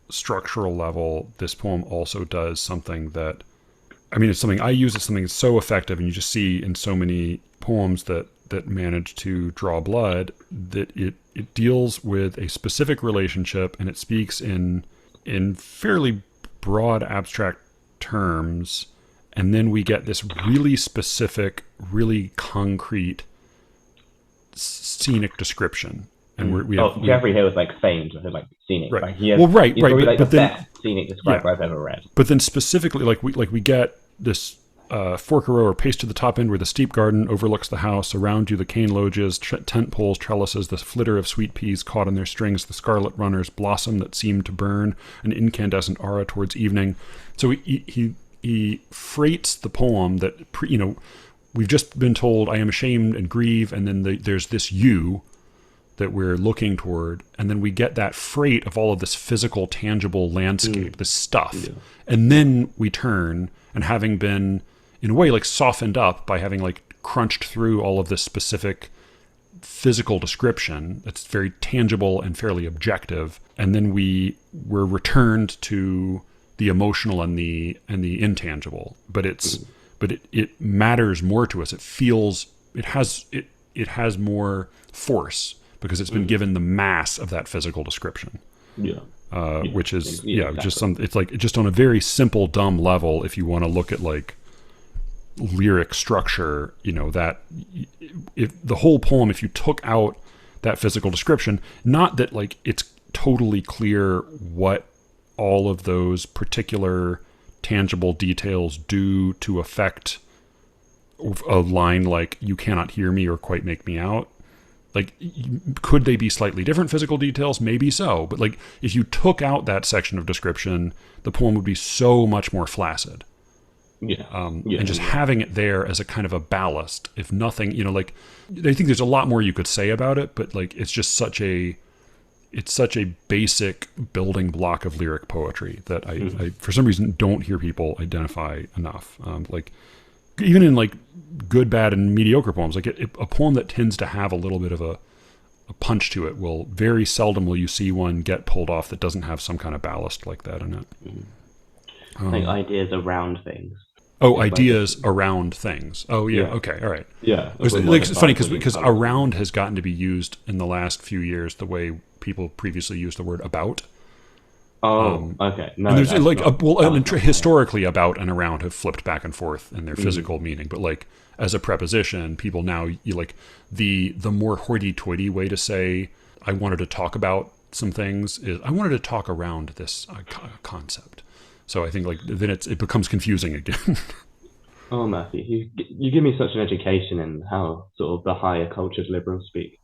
structural level, this poem also does something that, I mean, it's something I use as something that's so effective, and you just see in so many poems that manage to draw blood, that it deals with a specific relationship, and it speaks in fairly broad abstract terms, and then we get this really specific, really concrete scenic description. And Geoffrey Hill is like famed for like scenic. Right. Like, he's probably like but the then, best scenic describer I've ever read. But then specifically, we get this fork row or paste to the top end where the steep garden overlooks the house. Around you, the cane loggias, tent poles, trellises, the flitter of sweet peas caught in their strings, the scarlet runners, blossom that seemed to burn, an incandescent aura towards evening. So he freights the poem that, we've just been told, I am ashamed and grieve, and then there's this you that we're looking toward, and then we get that freight of all of this physical, tangible landscape, this stuff. Yeah. And then we turn, and having been, in a way, like softened up by having like crunched through all of this specific physical description that's very tangible and fairly objective, and then we're returned to the emotional and the intangible. But it matters more to us. It feels, it has more force, because it's been given the mass of that physical description. Which is exactly. It's like just on a very simple, dumb level. If you want to look at like lyric structure, that if the whole poem, if you took out that physical description, not that like it's totally clear what all of those particular tangible details do to affect a line like "you cannot hear me" or "quite make me out." Like, could they be slightly different physical details? Maybe so. But like, if you took out that section of description, the poem would be so much more flaccid. And just having it there as a kind of a ballast, if nothing, I think there's a lot more you could say about it, but like, it's just such a basic building block of lyric poetry that I for some reason don't hear people identify enough. Like, even in like good, bad, and mediocre poems, like a poem that tends to have a little bit of a punch to it will very seldom will you see one get pulled off that doesn't have some kind of ballast like that in it. Like ideas around things. Oh, ideas around things. Oh, yeah. Okay. All right. Yeah. It's funny because around has gotten to be used in the last few years the way people previously used the word about. Oh, okay. No, and there's historically about and around have flipped back and forth in their physical meaning, but like as a preposition, people now the more hoity-toity way to say I wanted to talk about some things is I wanted to talk around this concept. So I think like then it becomes confusing again. Oh, Matthew, you give me such an education in how sort of the higher cultured liberals speak.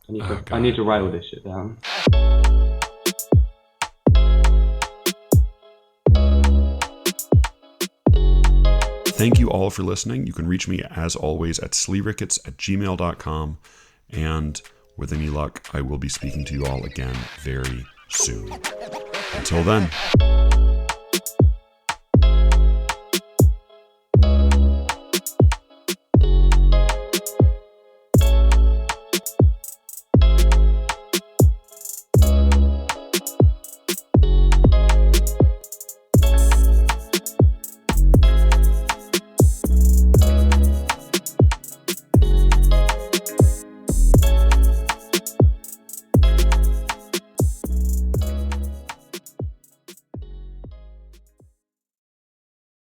I need to write all this shit down. Thank you all for listening. You can reach me, as always, at sleerickets@gmail.com. And with any luck, I will be speaking to you all again very soon. Until then.